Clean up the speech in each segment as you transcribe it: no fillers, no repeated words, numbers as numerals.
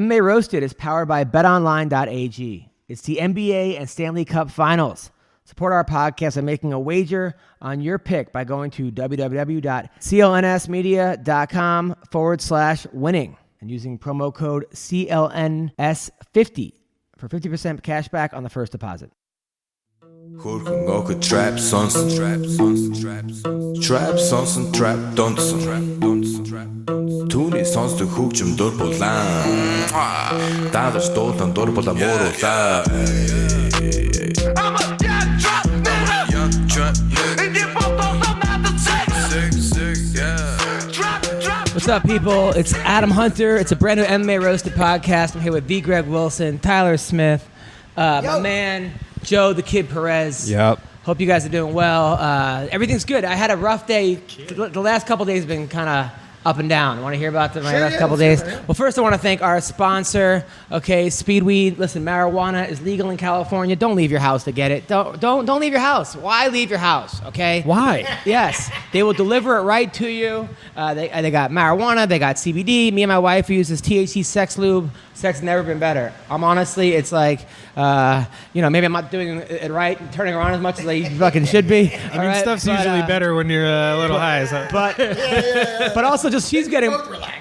MMA Roasted is powered by betonline.ag. It's the NBA and Stanley Cup Finals. Support our podcast by making a wager on your pick by going to www.clnsmedia.com/winning and using promo code CLNS50 for 50% cash back on the first deposit. Trap sonsen, trap sonsen, trap donsen. Түүний сонсдог хөгжим дур булаан. Даавар стуулан дур булаа мууруулаа. I'm a young trap nigga. What's up, people? It's Adam Hunter. It's a brand new MMA Roasted Podcast. I'm here with V. Greg Wilson, Tyler Smith, my man Joe the Kid Perez. Yep. Hope you guys are doing well. Everything's good. I had a rough day. The last couple days have been kind of up and down. Want to hear about my last couple days? Well, first I want to thank our sponsor, Speedweed. Listen, marijuana is legal in California. Don't leave your house to get it. Don't leave your house. Why leave your house, okay? Why? Yes. They will deliver it right to you. They got marijuana. They got CBD. Me and my wife uses THC sex lube. Sex has never been better. Honestly, it's like, maybe I'm not doing it right, turning around as much as I fucking should be. I mean, stuff's usually better when you're a little high. So. But also, just she's getting.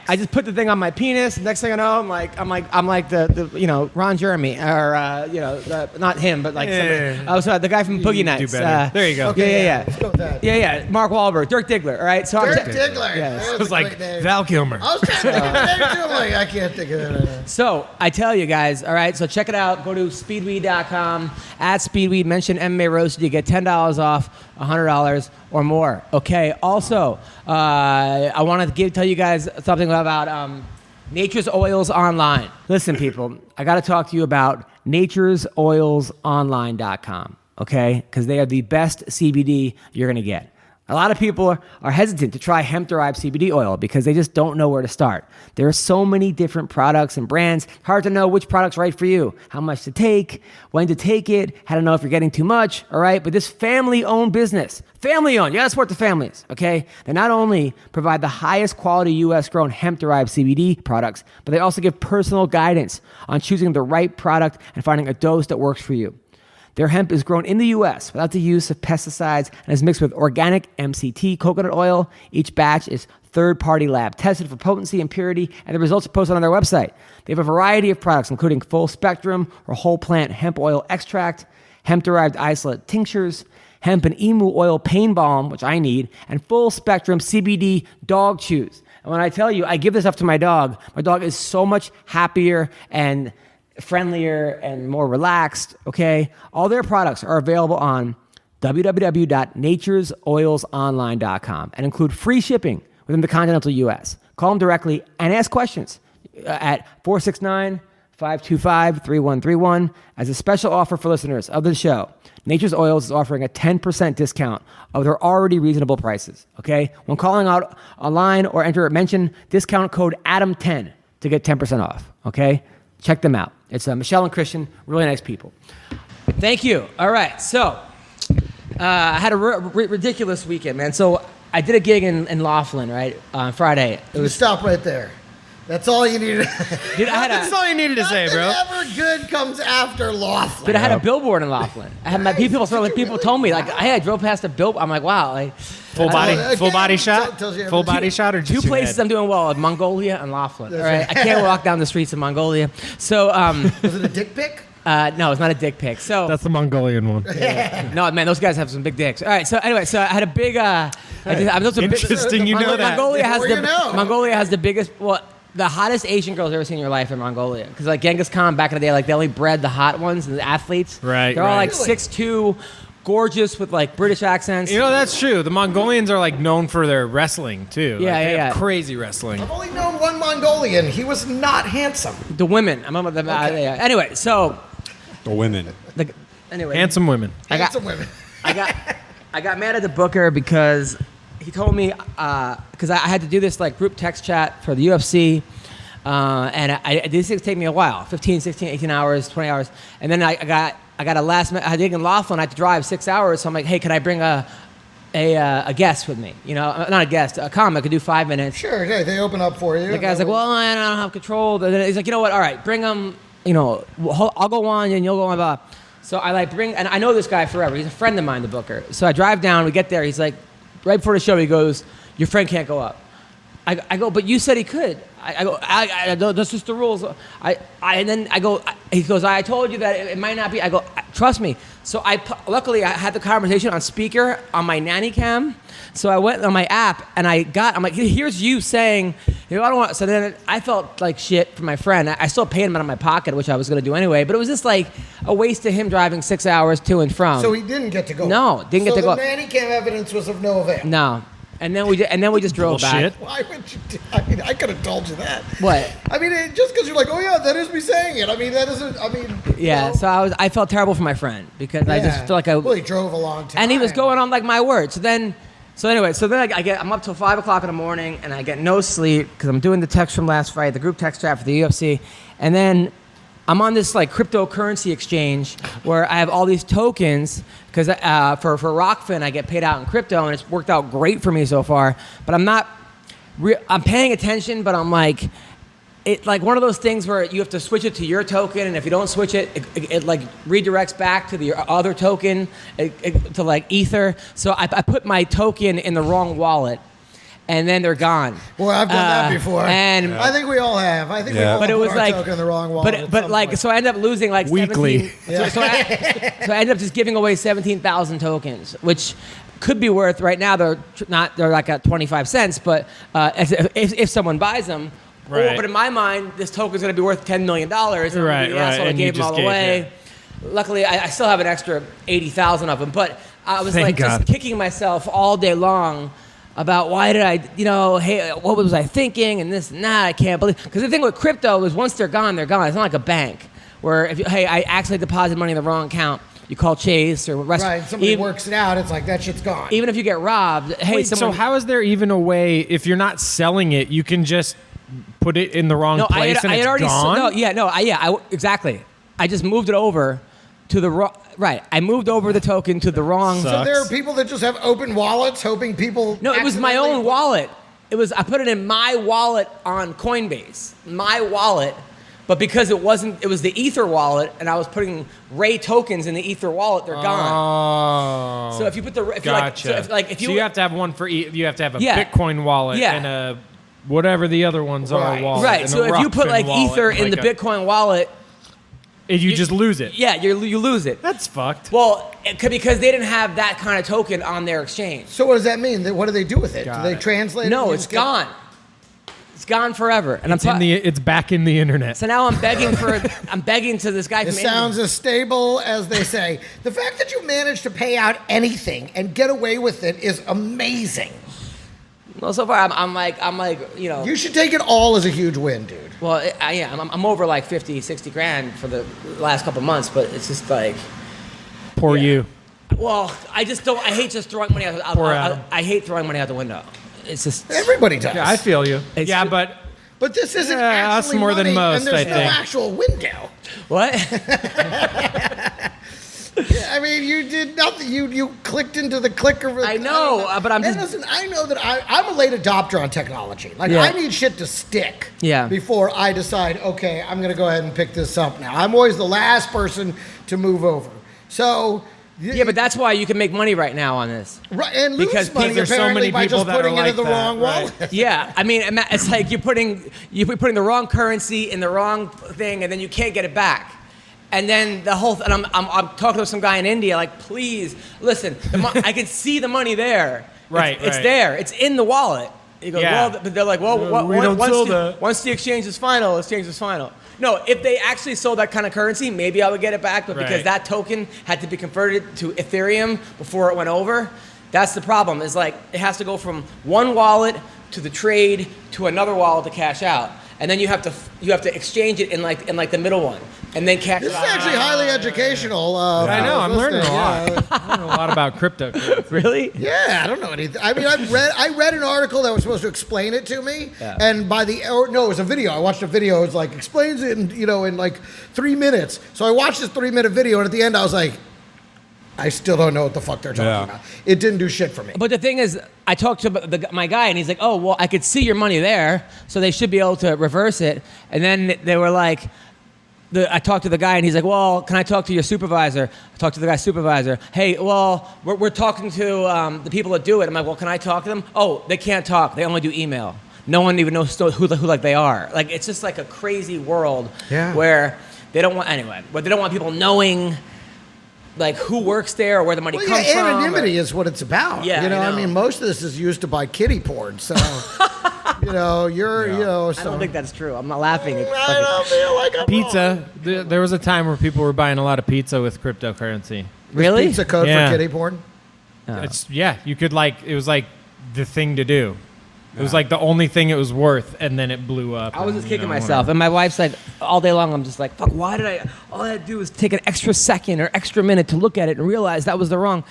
I just put the thing on my penis. Next thing I know, I'm like the Ron Jeremy or not him, but like somebody. Oh, sorry, the guy from Boogie Nights. There you go. Okay, yeah. Let's go with that. Yeah. Mark Wahlberg, Dirk Diggler. All right, so Dirk Diggler. Yes. It was like Val Kilmer. I was trying to think of a name too. I'm like, I can't think of it. So I tell you guys, all right, so check it out. Go to speedweed.com, at Speedweed, mention MMA Roasted. You get $10 off, $100 or more. Okay, also, I want to tell you guys something about Nature's Oils Online. Listen, people, I got to talk to you about naturesoilsonline.com, okay? Because they are the best CBD you're going to get. A lot of people are hesitant to try hemp-derived CBD oil because they just don't know where to start. There are so many different products and brands. Hard to know which product's right for you, how much to take, when to take it, how to know if you're getting too much, all right? But this family-owned business, family-owned, you gotta support the families, okay? They not only provide the highest quality U.S.-grown hemp-derived CBD products, but they also give personal guidance on choosing the right product and finding a dose that works for you. Their hemp is grown in the U.S. without the use of pesticides and is mixed with organic MCT coconut oil. Each batch is third-party lab tested for potency and purity, and the results are posted on their website. They have a variety of products, including full-spectrum or whole-plant hemp oil extract, hemp-derived isolate tinctures, hemp and emu oil pain balm, which I need, and full-spectrum CBD dog chews. And when I tell you, I give this up to my dog is so much happier and friendlier and more relaxed, okay? All their products are available on www.naturesoilsonline.com and include free shipping within the continental U.S. Call them directly and ask questions at 469-525-3131 as a special offer for listeners of the show. Nature's Oils is offering a 10% discount of their already reasonable prices, okay? When calling out online or mention discount code ADAM10 to get 10% off, okay? Check them out. It's Michelle and Christian, really nice people. Thank you. All right, so I had a ridiculous weekend, man. So I did a gig in Laughlin, right, on Friday. Stop right there. That's all you needed. That's all you needed to say, bro. Nothing ever good comes after Laughlin. Dude, I had a billboard in Laughlin. I had people told me, like, I drove past a billboard. I'm like, wow. Like, full body shot? Full body shot or just two places I'm doing well, Mongolia and Laughlin. All right, I can't walk down the streets of Mongolia. So, was it a dick pic? No, it's not a dick pic. So that's the Mongolian one. Yeah. No, man, those guys have some big dicks. All right, so anyway, I had a big. Interesting, you know that. Mongolia has the biggest. Well, the hottest Asian girls you've ever seen in your life in Mongolia. Because like Genghis Khan back in the day, like they only bred the hot ones and the athletes. Right. They're all like 6'2", gorgeous with like British accents. You know, that's true. The Mongolians are like known for their wrestling too. Yeah. Crazy wrestling. I've only known one Mongolian. He was not handsome. The women. I'm about the. Anyway, so. The women. Handsome women. Handsome women. I got mad at the booker because he told me because I had to do this like group text chat for the UFC, and these things take me a while, 15, 16, 18 hours, 20 hours, and then I got a last minute. I think in Laughlin I had to drive 6 hours, so I'm like, hey, can I bring a a guest with me. You know, not a guest, a comic could do 5 minutes. Sure, yeah, they open up for you. The guy's like, well, I don't have control. And then he's like, you know what? All right, bring him. You know, I'll go on and you'll go on. Blah. So I like bring, and I know this guy forever. He's a friend of mine, the booker. So I drive down. We get there. He's like, right before the show, he goes, your friend can't go up. I go, but you said he could. I go, that's just the rules. And then I go, he goes, I told you that it might not be. I go, trust me. So luckily I had the conversation on speaker on my nanny cam. So I went on my app and I'm like, here's you saying, you know, I don't want. So then I felt like shit for my friend. I still paid him out of my pocket, which I was going to do anyway. But it was just like a waste of him driving 6 hours to and from. So he didn't get to go. No, didn't get to go. So the nanny cam evidence was of no avail. No. And then we just drove back. Why would you do? I mean, I could have told you that. What? I mean, just because you're like, oh yeah, that is me saying it. I mean, that isn't. I mean. Yeah. You know. So I felt terrible for my friend because I just felt like Well, he drove a long time. and he was going on like my word. So then I'm up till 5 o'clock in the morning and I get no sleep because I'm doing the text from last Friday, the group text chat for the UFC, and then I'm on this like cryptocurrency exchange where I have all these tokens because for Rockfin I get paid out in crypto and it's worked out great for me so far. But I'm paying attention, but I'm like, it like one of those things where you have to switch it to your token, and if you don't switch it, it like redirects back to the other token to like Ether. So I put my token in the wrong wallet. And then they're gone. Well, I've done that before. And I think we all have. I think we all but it put was our like, token in the wrong wallet. But like, so I ended up losing like Weekly. 17. So I ended up just giving away 17,000 tokens, which could be worth right now. They're like at 25 cents, but if someone buys them. Right. But in my mind, this token is going to be worth $10 million. Right. So I gave them all away. Luckily, I still have an extra 80,000 of them. But I was Thank God. just kicking myself all day long about why did I, hey, what was I thinking and this and that. I can't believe. Because the thing with crypto is once they're gone, they're gone. It's not like a bank where I accidentally deposited money in the wrong account. You call Chase or right, somebody works it out. It's like that shit's gone. Even if you get robbed, hey, Wait, so how is there even a way, if you're not selling it, you can just put it in the wrong place and it's gone? Exactly. I just moved it over to the wrong. Right, I moved over the token to the wrong. So there are people that just have open wallets, hoping people. No, it was my own wallet. I put it in my wallet on Coinbase, my wallet. But because it was the Ether wallet, and I was putting Ray tokens in the Ether wallet, they're gone. Oh. So if you put Gotcha. so you have to have one for you have to have a Yeah. Bitcoin wallet Yeah. and a whatever the other ones are wallet. right. and So a if you put Rockfin like wallet, Ether in the like Bitcoin wallet, you just lose it. yeah, you lose it. That's fucked. Well, because they didn't have that kind of token on their exchange. So what does that mean? What do they do with it? Got Do they it. translate it? No, and it's just get- gone. It's gone forever. And It's back in the internet. so now I'm begging to this guy It from sounds as stable as they say. The fact that you managed to pay out anything and get away with it is amazing. Well, so far I'm like, You should take it all as a huge win, dude. well, I'm over like 50, 60 grand for the last couple months, but it's just like, Poor yeah. you. well, I hate just throwing money out. Poor Adam. I hate throwing money out the window. It's just, Everybody does. Yeah, I feel you. It's- Yeah, but But this isn't Yeah, us actually more than money, most, and there's I no think. actual window. what? I mean, you did nothing. You clicked into the clicker. I know, but I'm And just- listen, I know that I'm a late adopter on technology. Like, Yeah. I need shit to stick Yeah. before I decide, okay, I'm going to go ahead and pick this up now. I'm always the last person to move over. So... Yeah, but that's why you can make money right now on this. Right, and lose because money there's so apparently many by people just that are putting it like in the that, wrong right. wallet. Yeah, I mean, it's like you're putting the wrong currency in the wrong thing, and then you can't get it back. And then the whole, and I'm talking to some guy in India, like, please listen, I can see the money there. Right, it's right. there. It's in the wallet. He goes, Yeah. well, but they're like, well, We don't sell that. once the exchange is final, exchange is final. No, if they actually sold that kind of currency, maybe I would get it back. But because Right. that token had to be converted to Ethereum before it went over, that's the problem. Is like it has to go from one wallet to the trade to another wallet to cash out, and then you have to exchange it in like the middle one, and then cash This it is out. actually highly educational. I know, I'm learning a lot. Yeah. I learned a lot about crypto. Really? Yeah, I don't know anything. I mean, I read an article that was supposed to explain it to me, Yeah. and it was a video. I watched a video. It's like explains it in like 3 minutes. So I watched this 3-minute video, and at the end, I was like, I still don't know what the fuck they're talking about. It didn't do shit for me. But the thing is, I talked to my guy, and he's like, oh, well, I could see your money there, so they should be able to reverse it. And then they were like, I talked to the guy, and he's like, well, can I talk to your supervisor? I talked to the guy's supervisor. Hey, well, we're talking to the people that do it. I'm like, well, can I talk to them? Oh, they can't talk. They only do email. No one even knows who like they are. Like, it's just like a crazy world where they don't want, anyway, but they don't want people knowing like who works there or where the money comes from. Anonymity is what it's about. Yeah, I mean, most of this is used to buy kiddie porn. So, So. I don't think that's true. I'm not laughing. I don't feel like I'm Pizza. There was a time where people were buying a lot of pizza with cryptocurrency. Really? Pizza code for kiddie porn? You could it was like the thing to do. It was like the only thing it was worth, and then it blew up. I was just kicking myself, and my wife's like, all day long, I'm just like, fuck, why did I? All I had to do was take an extra second or extra minute to look at it and realize that was the wrong.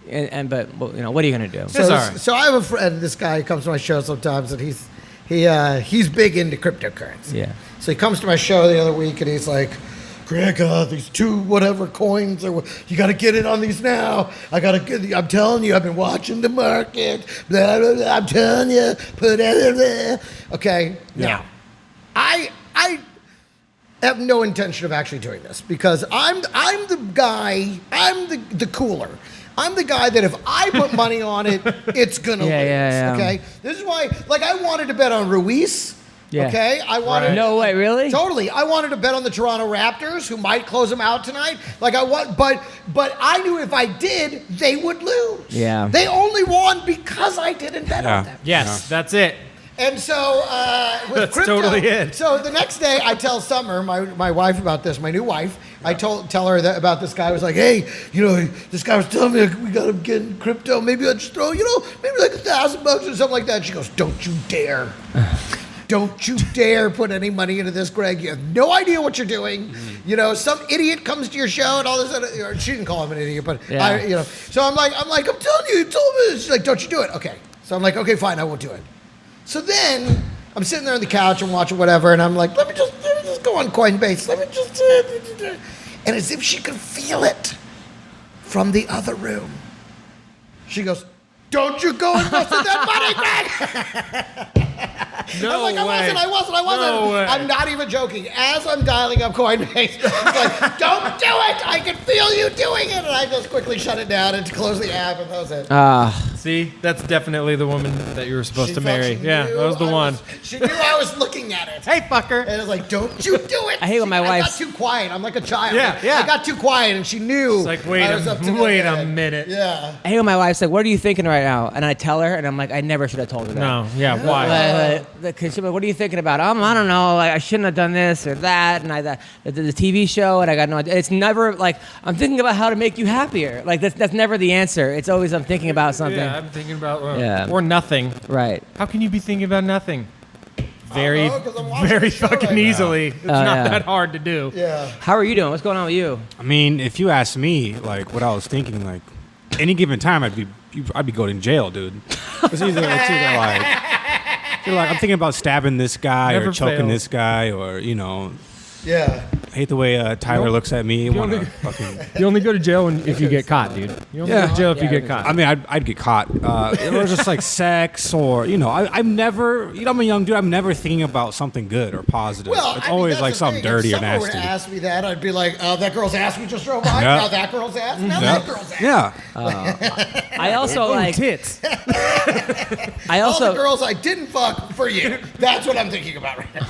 But what are you gonna do? So I have a friend. This guy comes to my show sometimes, and he's big into cryptocurrency. Yeah. So he comes to my show the other week, and he's like, Greg, these 2 whatever coins, or you got to get in on these now. I'm telling you, I've been watching the market. Blah, blah, blah, I'm telling you, put it. Okay. Yeah. Now, I have no intention of actually doing this because I'm the guy. I'm the cooler. I'm the guy that if I put money on it, it's gonna lose. Yeah. Okay. This is why, I wanted to bet on Ruiz. Yeah. Okay, I wanted. No way, really? Totally, I wanted to bet on the Toronto Raptors, who might close them out tonight. But I knew if I did, they would lose. Yeah. They only won because I didn't bet on them. Yes, that's it. And so with That's crypto, totally it. So the next day, I tell Summer, my wife, about this. My new wife. I tell her about this guy. I was like, hey, this guy was telling me we got to get in crypto. Maybe I'll just throw, maybe like $1,000 or something like that. She goes, don't you dare. Don't you dare put any money into this, Greg. You have no idea what you're doing. Some idiot comes to your show and all this other, she didn't call him an idiot, but so I'm like, I'm telling you, you told me this. She's like, don't you do it. Okay. So I'm like, okay, fine, I won't do it. So then I'm sitting there on the couch and watching whatever, and I'm like, let me just go on Coinbase. Let me just, and as if she could feel it from the other room, she goes, don't you go invest in that money, Greg. No I'm like, way. I wasn't. No way. I'm not even joking. As I'm dialing up Coinbase, he's like, don't do it. I can feel you doing it. And I just quickly shut it down and close the app, and that was it. See, that's definitely the woman that you were supposed to marry. Yeah, that was the one. She knew I was looking at it. Hey, fucker. And I was like, don't you do it. I hate when my I wife's- got too quiet. I'm like a child. Yeah. I got too quiet, and she knew. It's like, wait I was up to no a good. minute. Yeah. I hate when my wife's like, what are you thinking right now? And I tell her, and I'm like, I never should have told her that. No, yeah, why? Because she's like, what are you thinking about? I don't know. Like, I shouldn't have done this or that. And the TV show, and I got no idea. It's never like, I'm thinking about how to make you happier. Like, that's never the answer. It's always I'm thinking about something. Yeah, I'm thinking about Yeah. or nothing. Right. How can you be thinking about nothing? Very, 'cause I'm watching very the show fucking right now. easily. It's not yeah. that hard to do. Yeah. How are you doing? What's going on with you? I mean, if you ask me, what I was thinking, any given time, I'd be going to jail, dude. It's either I'm thinking about stabbing this guy Never or choking fails. this guy, or Yeah. I hate the way Tyler looks at me. You only go to jail if you get caught, dude. You only go to jail if you get caught. I mean, I'd get caught. It was just like sex, or I'm never. I'm a young dude. I'm never thinking about something good or positive. Well, it's always that's like the something thing. dirty If or someone were nasty. to ask me that, I'd be like, that girl's ass we just drove by. Yeah. Now that girl's ass. Now that girl's ass. Yeah. I also like tits. I All also the girls I didn't fuck for you. That's what I'm thinking about right now.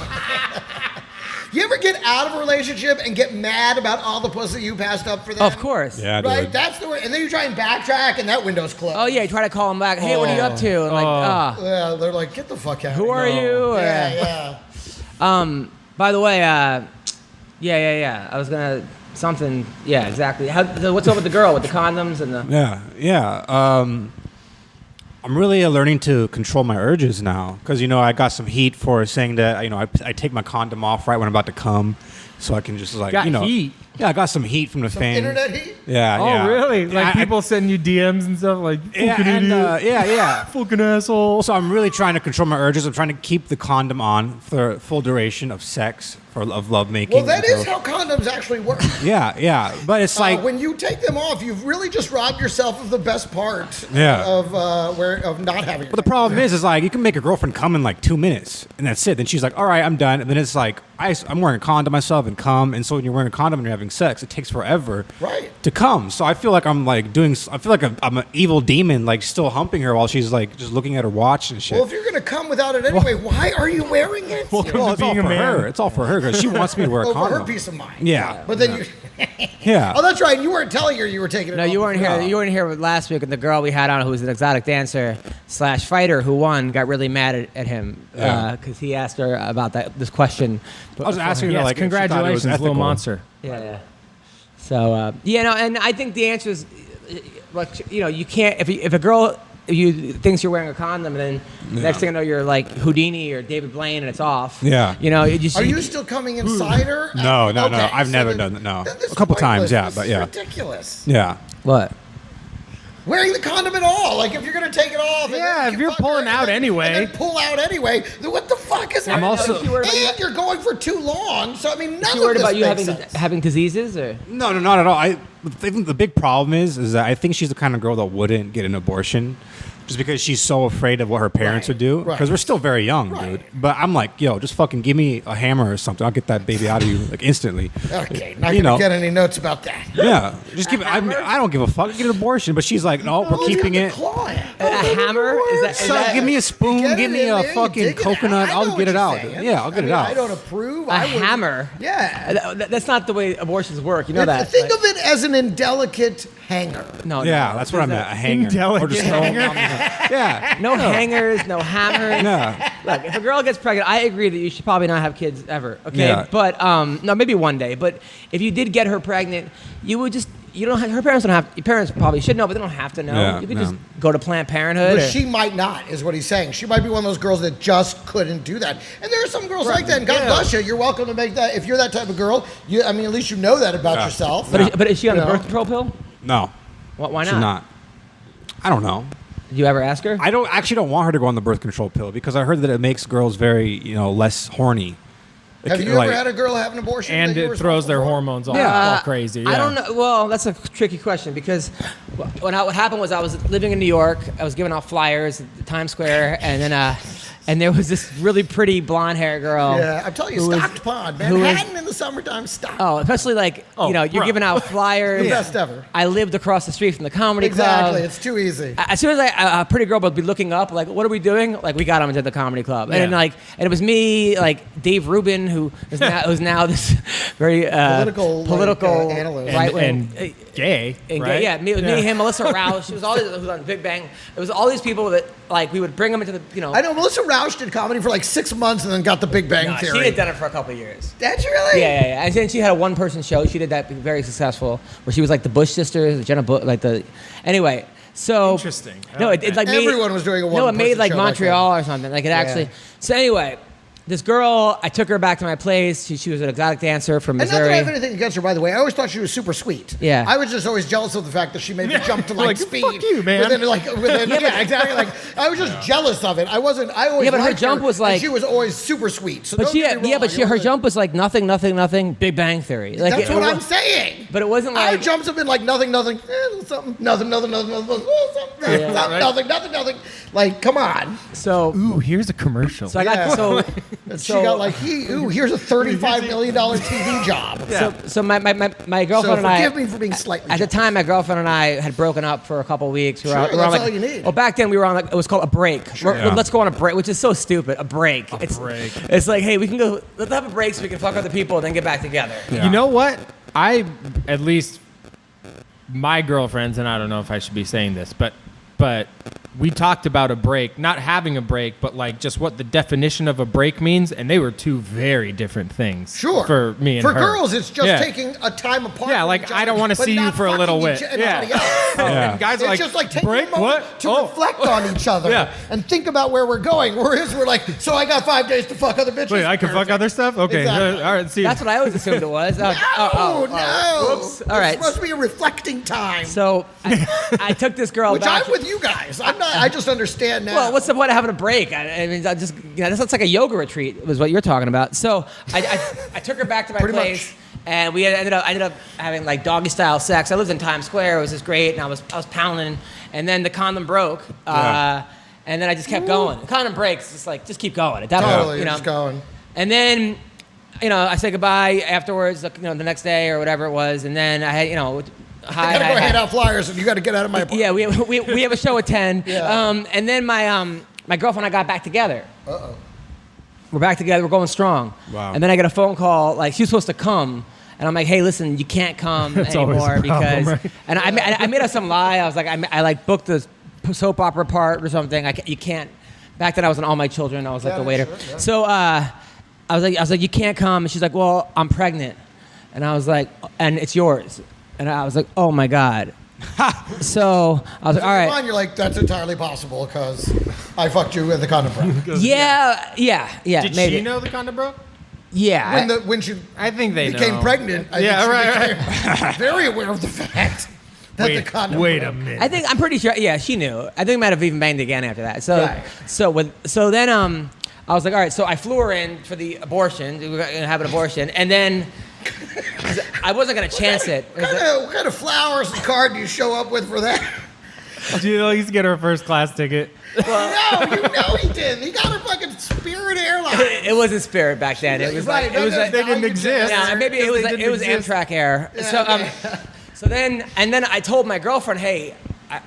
You ever get out of a relationship and get mad about all the pussy you passed up for them? of course. Yeah, Right? dude. That's the way. And then you try and backtrack and that window's closed. Oh yeah, you try to call him back. Hey, what are you up to? And Yeah, they're like, get the fuck out. who are you? Or- Yeah, yeah. By the way, yeah. I was gonna something. Yeah, exactly. What's up with the girl with the condoms and the? Yeah. I'm really learning to control my urges now, because I got some heat for saying that I take my condom off right when I'm about to come, so I can just Got heat. Yeah, I got some heat from the fans. Internet heat? Yeah. Oh, yeah. really? Like people send you DMs and stuff like, fucking idiot. Yeah. Fucking asshole. So I'm really trying to control my urges. I'm trying to keep the condom on for the full duration of sex, of lovemaking. Well, that is how condoms actually work. Yeah. But it's like when you take them off, you've really just robbed yourself of the best part of not having. But the problem is like you can make a girlfriend come in like 2 minutes, and that's it. Then she's like, all right, I'm done. And then it's like I'm wearing a condom myself and come. And so when you're wearing a condom and you're having sex, it takes forever to come. So I feel like I'm an evil demon, like still humping her while she's like just looking at her watch and shit. Well, if you're gonna come without it anyway, why are you wearing it? Well, it's all for her. It's all for her because she wants me to wear a condom. For her peace of mind. Yeah. But then you. Yeah. Oh, that's right. You weren't telling her you were taking it. No, off. you weren't here. You weren't here last week. And the girl we had on, who was an exotic dancer / fighter, who won, got really mad at him because he asked her about this question. I was asking her like, congratulations, little monster. Yeah. So and I think the answer is, like, you can't if a girl thinks you're wearing a condom, and then next thing I know you're like Houdini or David Blaine and it's off. Yeah. Are you still coming inside her? No. Okay, I've never done that. No. A couple times, yeah, but yeah. This is ridiculous. Yeah. What? Wearing the condom at all. Like, if you're going to take it off. Yeah, if you're pulling out anyway. And then pull out anyway. Then what the fuck is that? And you're going for too long. So, I mean, none of this makes sense. You worried about you having diseases? Or? No, not at all. I think the big problem is that I think she's the kind of girl that wouldn't get an abortion just because she's so afraid of what her parents would do. Because we're still very young, dude. But I'm like, yo, just fucking give me a hammer or something. I'll get that baby out of you like instantly. Okay, not going to get any notes about that. Yeah, just give it. I don't give a fuck. Get an abortion. But she's like, no, we're keeping it. A hammer? Is that give me a spoon. Give me a fucking coconut. I'll get it out. Yeah, I'll get it out. I don't approve. A hammer? Yeah. That's not the way abortions work. You know that. Think of it as an indelicate hanger. No. Yeah, that's what I meant. A hanger. Indelicate hanger. Yeah. No hangers, no hammers. No. Look, if a girl gets pregnant, I agree that you should probably not have kids ever. Okay. Yeah. But no, maybe one day. But if you did get her pregnant, you would just her parents don't have. Your parents probably should know, but they don't have to know. Yeah, you could just go to Planned Parenthood. But she might not, is what he's saying. She might be one of those girls that just couldn't do that. And there are some girls like that. And God bless you. You're welcome to make that. If you're that type of girl, at least you know that about yourself. But is she on the birth control pill? No. Why not? She's not. I don't know. Did you ever ask her? I don't want her to go on the birth control pill because I heard that it makes girls very, less horny. Have you ever had a girl have an abortion? And it throws their hormones all crazy. Yeah. I don't know. Well, that's a tricky question because what happened was I was living in New York. I was giving out flyers at Times Square, and then and there was this really pretty blonde-haired girl. Yeah, I'm telling you, stocked pond. Manhattan in the summertime, stocked. Oh, especially you're giving out flyers. The best ever. I lived across the street from the comedy club. Exactly, it's too easy. As soon as a pretty girl would be looking up, like, what are we doing? Like, we got them into the comedy club, and and it was me, like Dave Rubin, who's now this very political analyst, right wing. And gay, right? Yeah, me, him, Melissa Rauch. She was who's on Big Bang. It was all these people that we would bring them into the I know Melissa Rauch did comedy for 6 months and then got the Big Bang Theory. She had done it for a couple of years. Did she really? Yeah. And then she had a one-person show. She did that very successful, where she was like the Bush sisters, Jenna Bush, anyway. So interesting. No, it everyone was doing a one. No, it made Montreal or something. Like it actually. So anyway. This girl, I took her back to my place. She was an exotic dancer from Missouri. And not that I have anything against her, by the way. I always thought she was super sweet. Yeah. I was just always jealous of the fact that she made me jump to speed. Fuck you, man. Within, exactly. I was just jealous of it. I always but her jump was and she was always super sweet. So but her jump was like nothing, Big Bang Theory. That's what I'm saying. But it wasn't like... Our jumps have been like nothing, something, nothing, nothing. Like, come on. So... Ooh, here's a commercial. So I got... She got here's a $35 million TV job. Yeah. So my girlfriend and I... forgive me for being slightly... At the time, my girlfriend and I had broken up for a couple of weeks. That's all you need. Well, back then we were on it was called a break. Sure. Let's go on a break, which is so stupid. A break. Break. It's like, hey, we can go... Let's have a break so we can fuck other people and then get back together. Yeah. You know what? At least my girlfriends, and I don't know if I should be saying this, but we talked about a break, not having a break, but like just what the definition of a break means, and they were two very different things. Sure. For me and for her. girls, it's just taking a time apart. Yeah, like I don't want to see you for a little bit. Yeah. And guys It's are like, just like taking break a moment what? to reflect on each other and think about where we're going. Whereas we're like, so I got 5 days to fuck other bitches. Wait, I can fuck other stuff? Okay, Exactly. all right. See, That's what I always assumed it was. No. Whoops. All right. It's supposed to be a reflecting time. So I took this girl Which back. I'm with you guys. I'm not. I just understand now. Well, what's the point of having a break? I mean, this looks like a yoga retreat, was what you're talking about. So I took her back to my Pretty place, much. and I ended up having like doggy style sex. I lived in Times Square. It was just great, and I was pounding, and then the condom broke, and then I just kept going. The condom breaks, just keep going. At that Totally, point, just going. And then, I said goodbye afterwards, the next day or whatever it was, and then I had, I gotta go hand out flyers, and you got to get out of my apartment. Yeah, we have a show at 10. Yeah. And then my girlfriend and I got back together. Uh-oh. We're back together. We're going strong. Wow. And then I get a phone call, like she was supposed to come, and I'm like, hey, listen, you can't come That's always anymore a problem, because. right? And I made up some lie. I was like, I booked the soap opera part or something. You can't. Back then I was in All My Children. I was like the waiter. Sure, yeah. So I was like, you can't come. And she's like, well, I'm pregnant. And I was like, and it's yours. And I was like, oh my God. So I was like, all right. Fine, you're like, that's entirely possible because I fucked you with the condom broke. Yeah. did maybe. she know the condom broke? Yeah. When she I think they became know. pregnant, I think she became very aware of the fact that the condom Wait broke. a minute. I'm pretty sure. Yeah, she knew. I think we might have even banged again after that. So, Right. so then I was like, all right. So I flew her in for the abortion. We were gonna have an abortion, and then I wasn't gonna chance it. What kind of flowers and card do you show up with for that? Do you at least get her first class ticket? No, you know he didn't. He got her fucking Spirit Airlines. It wasn't Spirit back then. It was Right, like it was no, like, they didn't now you exist. can- yeah, maybe it was They like, didn't it was exist. Amtrak Air. Yeah, So okay. so then I told my girlfriend, hey,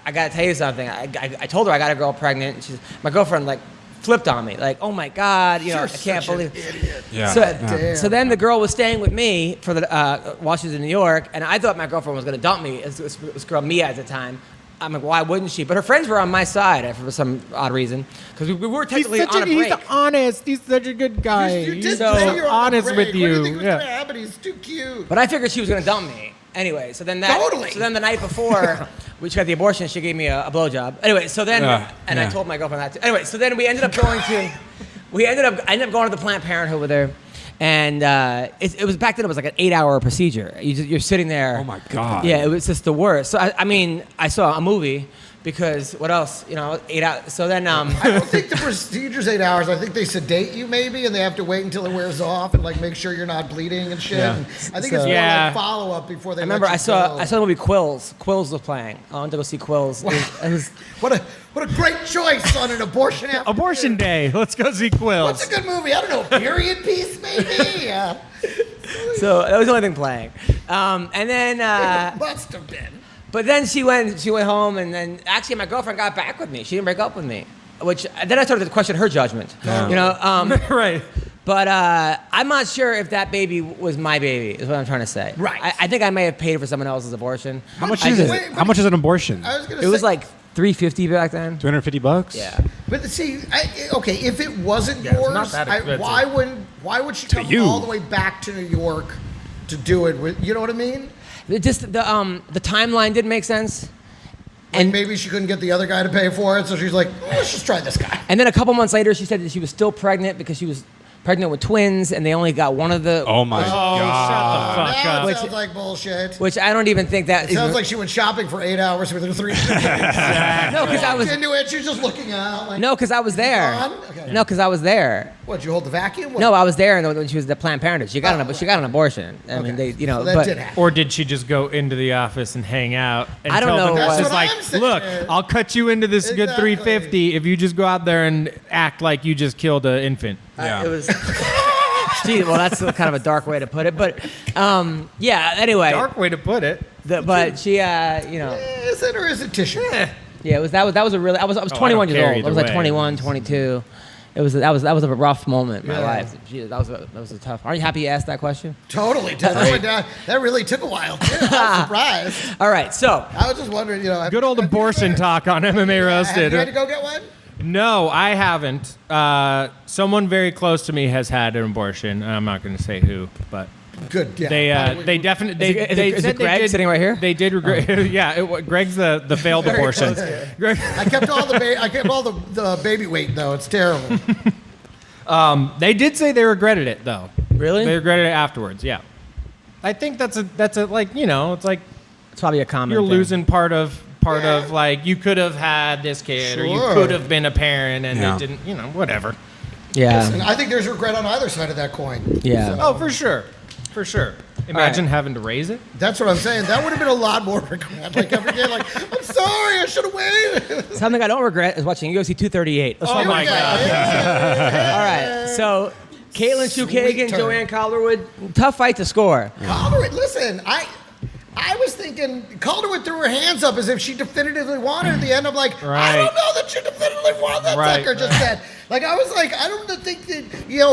I gotta tell you something. I told her I got a girl pregnant. And my girlfriend like flipped on me, like, oh my God, You're I can't such an believe. idiot. Yeah. So, Damn. so then the girl was staying with me for the while she was in New York, and I thought my girlfriend was going to dump me. This girl Mia at the time. I'm like, why wouldn't she? But her friends were on my side for some odd reason because we were technically on a break. He's honest. He's such a good guy. You He's did so say you're on a honest break. with What do you you. think was Yeah. gonna happen? He's too cute. But I figured she was going to dump me anyway. So then Totally. So then the night before we got the abortion, she gave me a blowjob. Anyway, so then I told my girlfriend that too. Anyway, so then we ended up going to. I ended up going to the Planned Parenthood with her, and it was back then. It was like an 8-hour procedure. You're sitting there. Oh my God. Yeah, it was just the worst. So I mean, I saw a movie because what else? 8 hours. So then I don't think the procedure's 8 hours. I think they sedate you maybe, and they have to wait until it wears off and like make sure you're not bleeding and shit. Yeah. And I think So- it's more Yeah. like follow up before they. I remember let you I saw go. the movie Quills. Quills was playing. I wanted to go see Quills. It was What a great choice on an abortion. afternoon. Abortion Day. Let's go see Quills. What's a good movie? I don't know. Period piece maybe. Yeah. so that was the only thing playing. And then. Must have been. But then she went home, and then actually my girlfriend got back with me. She didn't break up with me, which then I started to question her judgment. Right. But I'm not sure if that baby was my baby. Is what I'm trying to say. Right. I think I may have paid for someone else's abortion. How much I is just- it? How much is an abortion? I was gonna It say, was like $350 back then. $250? Yeah. But see, okay, if it wasn't it's yours, not that expensive. why would she come you. all the way back to New York to do it? With, you know what I mean? Just the timeline didn't make sense. And maybe she couldn't get the other guy to pay for it, so she's like, let's just try this guy. And then a couple months later, she said that she was still pregnant because she was pregnant with twins, and they only got one of the. Oh my Shut God. the fuck Now up. it sounds like bullshit. Which I don't even think that. It sounds like she went shopping for 8 hours with her 3 kids. no, because I was into it. She's just looking out. Like, no, because I was there. gone? Okay. No, because I was there. What? You hold the vacuum? What? No, I was there when she was at the Planned Parenthood. She got an abortion. I mean, Okay. they, So that but did happen. Or did she just go into the office and hang out? And I don't tell know them what- this That's is what like, I'm saying. look, I'll cut you into this good Exactly. $350 if you just go out there and act like you just killed an infant. Yeah. it was. Gee, well, that's kind of a dark way to put it, but yeah. Anyway, Dark way to put it. but she, Is it or is it tissue? yeah, that was a really. I was 21 years care old. I either was like way. 21, 22. that was a rough moment in my life. Jeez, that was a tough. Aren't you happy you asked that question? Totally. That really took a while. Too. I was surprised. All right, so I was just wondering, good old abortion talk on MMA Roasted. Have you had to go get one? No, I haven't. Someone very close to me has had an abortion. I'm not going to say who, but good. Yeah. They definitely. Is it Greg sitting right here? They did regret. Yeah, Greg's the failed abortion. I kept all the baby weight though. It's terrible. They did say they regretted it though. Really? They regretted it afterwards. Yeah. I think that's a like it's like it's probably a common. You're thing. losing part of like you could have had this kid or you could have been a parent and it didn't. Whatever. Yeah. Listen, I think there's regret on either side of that coin. Yeah. So. Oh, for sure. For sure. Imagine having to raise it. That's what I'm saying. That would have been a lot more regret. Like every day, like, I'm sorry, I should have waited. Something I don't regret is watching UFC 238. Oh my God. All right. So, Caitlin Chukagian, Joanne Calderwood, tough fight to score. Calderwood, listen, I was thinking Calderwood threw her hands up as if she definitively won it at the end. I'm like, I don't know that she definitively won that sucker just said. Like, I was like, I don't think that,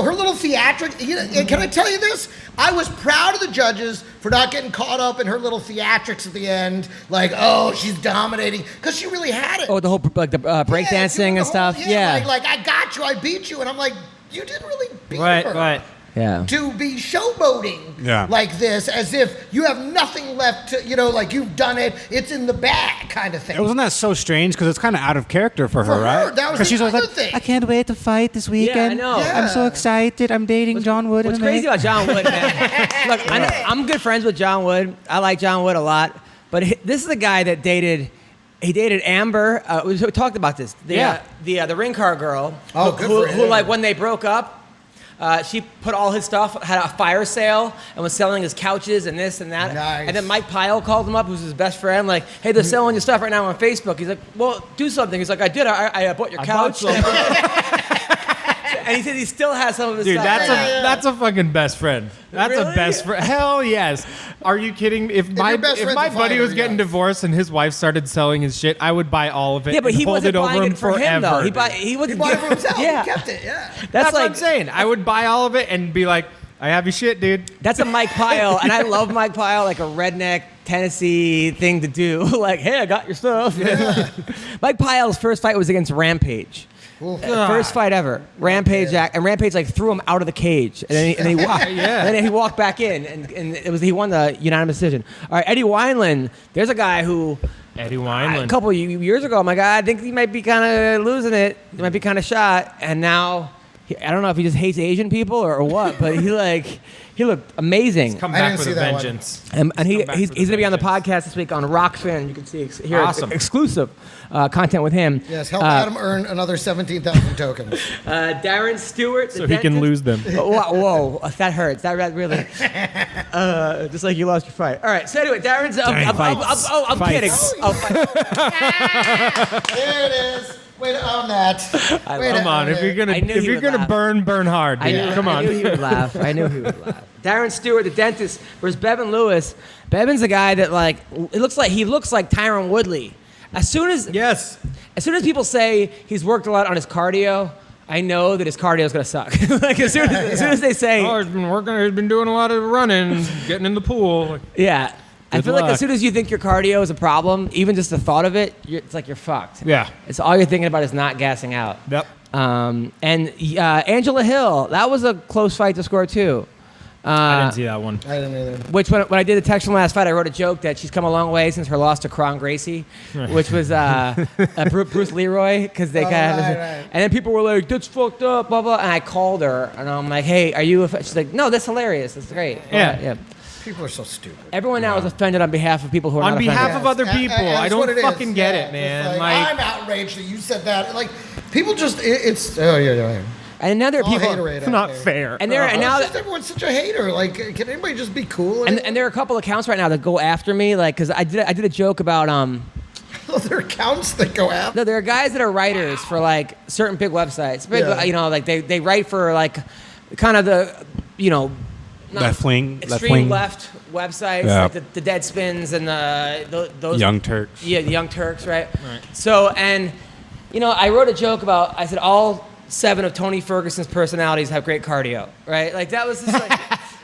her little theatric, and can I tell you this? I was proud of the judges for not getting caught up in her little theatrics at the end. Like, oh, she's dominating. Because she really had it. Oh, the whole, like, the breakdancing and stuff? Yeah. Like, I got you, I beat you. And I'm like, you didn't really beat her. Right. Yeah. To be showboating like this, as if you have nothing left to, like you've done it, it's in the bag kind of thing. Wasn't that so strange? Because it's kind of out of character for her, right? That was she's the always other thing. I can't wait to fight this weekend. Yeah, I know. Yeah. I'm so excited. I'm dating John Wood. What's crazy about John Wood, man? Look, I'm good friends with John Wood. I like John Wood a lot. But this is a guy that dated Amber. We talked about this. The ring car girl. Oh, good for him. Who, like, when they broke up, she put all his stuff, had a fire sale, and was selling his couches and this and that. Nice. And then Mike Pyle called him up, who's his best friend, like, hey, they're selling your stuff right now on Facebook. He's like, well, do something. He's like, I did. I bought your couch. And he said he still has some of his stuff. Dude, that's a fucking best friend. That's Really? a best friend. Hell yes. Are you kidding me? If my buddy was getting divorced and his wife started selling his shit, I would buy all of it. Yeah, but and he hold wasn't it over buying him it for forever. him, though. He dude. bought it for himself. Yeah. He kept it, That's what I'm saying. I would buy all of it and be like, I have your shit, dude. That's a Mike Pyle, and I love Mike Pyle, like a redneck Tennessee thing to do. Like, hey, I got your stuff. Yeah. Mike Pyle's first fight was against Rampage. First fight ever. Rampage, and Rampage like threw him out of the cage, and he walked. And then he walked back in, and he won the unanimous decision. All right, Eddie Wineland. There's a guy who. Eddie Wineland. A couple years ago, my guy, I think he might be kind of losing it. He might be kind of shot, and now. I don't know if he just hates Asian people or what, but he looked amazing. He's come back with a vengeance. And he's going to be on the podcast this week on Rockfin. You can see here exclusive content with him. Yes, help Adam earn another 17,000 tokens. Darren Stewart, so he can lose them. Whoa, that hurts. That really. Just like you lost your fight. All right. So anyway, Darren's. I'm kidding. There it is. Way to own that. Come on, if you're gonna burn hard. Dude. Come on. I knew he would laugh. Darren Stewart, the dentist, versus Bevan Lewis. Bevan's a guy that he looks like Tyron Woodley. As soon as people say he's worked a lot on his cardio, I know that his cardio is gonna suck. Like as soon as they say, he's been doing a lot of running, getting in the pool. Yeah. I feel like as soon as you think your cardio is a problem, even just the thought of it, it's like you're fucked. Yeah. It's all you're thinking about is not gassing out. Yep. And Angela Hill, that was a close fight to score too. I didn't see that one. I didn't either. Which when I did the text from last fight, I wrote a joke that she's come a long way since her loss to Kron Gracie, which was Bruce Leroy, because they kind of. And then people were like, "That's fucked up," blah blah. And I called her, and I'm like, "Hey, are you?" She's like, "No, that's hilarious. That's great." Yeah. People are so stupid. Everyone now is offended on behalf of people who are not offended. On behalf of other people. I don't fucking get it, man. I'm outraged that you said that. Like, people just, yeah. And now there are people. It's not fair. And now everyone's such a hater. Like, can anybody just be cool? And there are a couple accounts right now that go after me, like, because I did a joke about there are accounts that go after. No, there are guys that are writers for like certain big websites. Like they write for like kind of the extreme left websites, like the Deadspins and those Young Turks. Yeah, the Young Turks, right? So, and I wrote a joke about, I said all 7 of Tony Ferguson's personalities have great cardio, right? Like that was just like,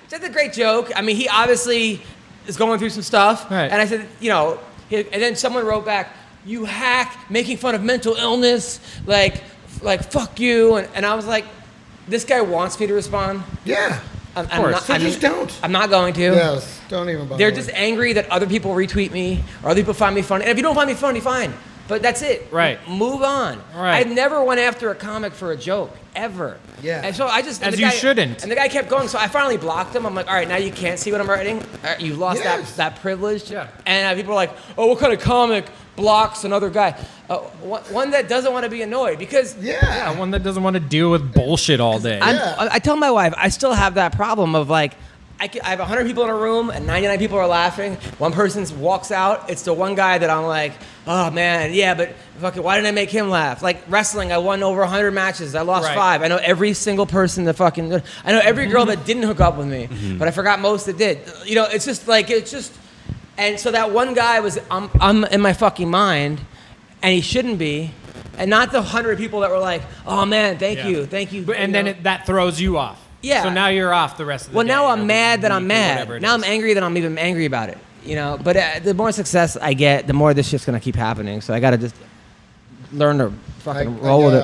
that's a great joke. I mean, he obviously is going through some stuff. Right. And I said, and then someone wrote back, you hack, making fun of mental illness, like fuck you. And I was like, this guy wants me to respond. Yeah. I'm not, so just don't. I'm not going to. Yes, don't even bother. They're just angry that other people retweet me or other people find me funny. And if you don't find me funny, fine. But that's it. Right. Move on. Right. I never went after a comic for a joke, ever. Yeah. And so I just... As you shouldn't. And the guy kept going, so I finally blocked him. I'm like, all right, now you can't see what I'm writing. You've lost that privilege. Yeah. And people are like, oh, what kind of comic blocks another guy? One that doesn't want to be annoyed because... Yeah, one that doesn't want to deal with bullshit all day. I tell my wife, I still have that problem of like, I have 100 people in a room and 99 people are laughing. One person walks out. It's the one guy that I'm like, oh man, yeah, but fucking, why didn't I make him laugh? Like wrestling, I won over 100 matches. I lost 5. I know every single person that fucking, I know every girl that didn't hook up with me, but I forgot most that did. It's just, and so that one guy was, I'm in my fucking mind, and he shouldn't be. And not the 100 people that were like, oh man, thank you. And then that throws you off. Yeah. So now you're off the rest of the day. Well, now I'm mad that I'm mad. Now I'm angry that I'm even angry about it. But the more success I get, the more this shit's gonna keep happening. So I gotta just learn to fucking roll with it.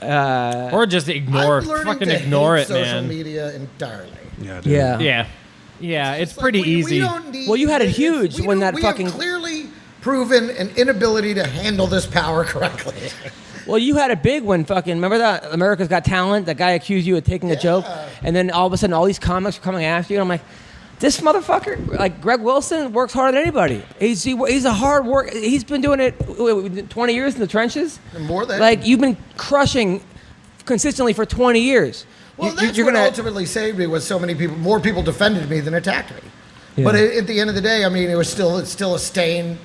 Or just ignore, fucking ignore it, social man. Social media entirely. Yeah, dude. Yeah. It's pretty easy. Well, you had it huge when that fucking. We have clearly proven an inability to handle this power correctly. Well, you had it big when fucking, remember that America's Got Talent? That guy accused you of taking a joke, and then all of a sudden all these comics are coming after you. And I'm like, this motherfucker, like Greg Wilson, works harder than anybody. He's a hard work. He's been doing it 20 years in the trenches. And more than. Like you've been crushing consistently for 20 years. Well, that's what ultimately saved me was so many people, more people defended me than attacked me. Yeah. But at the end of the day, I mean, it's still a stain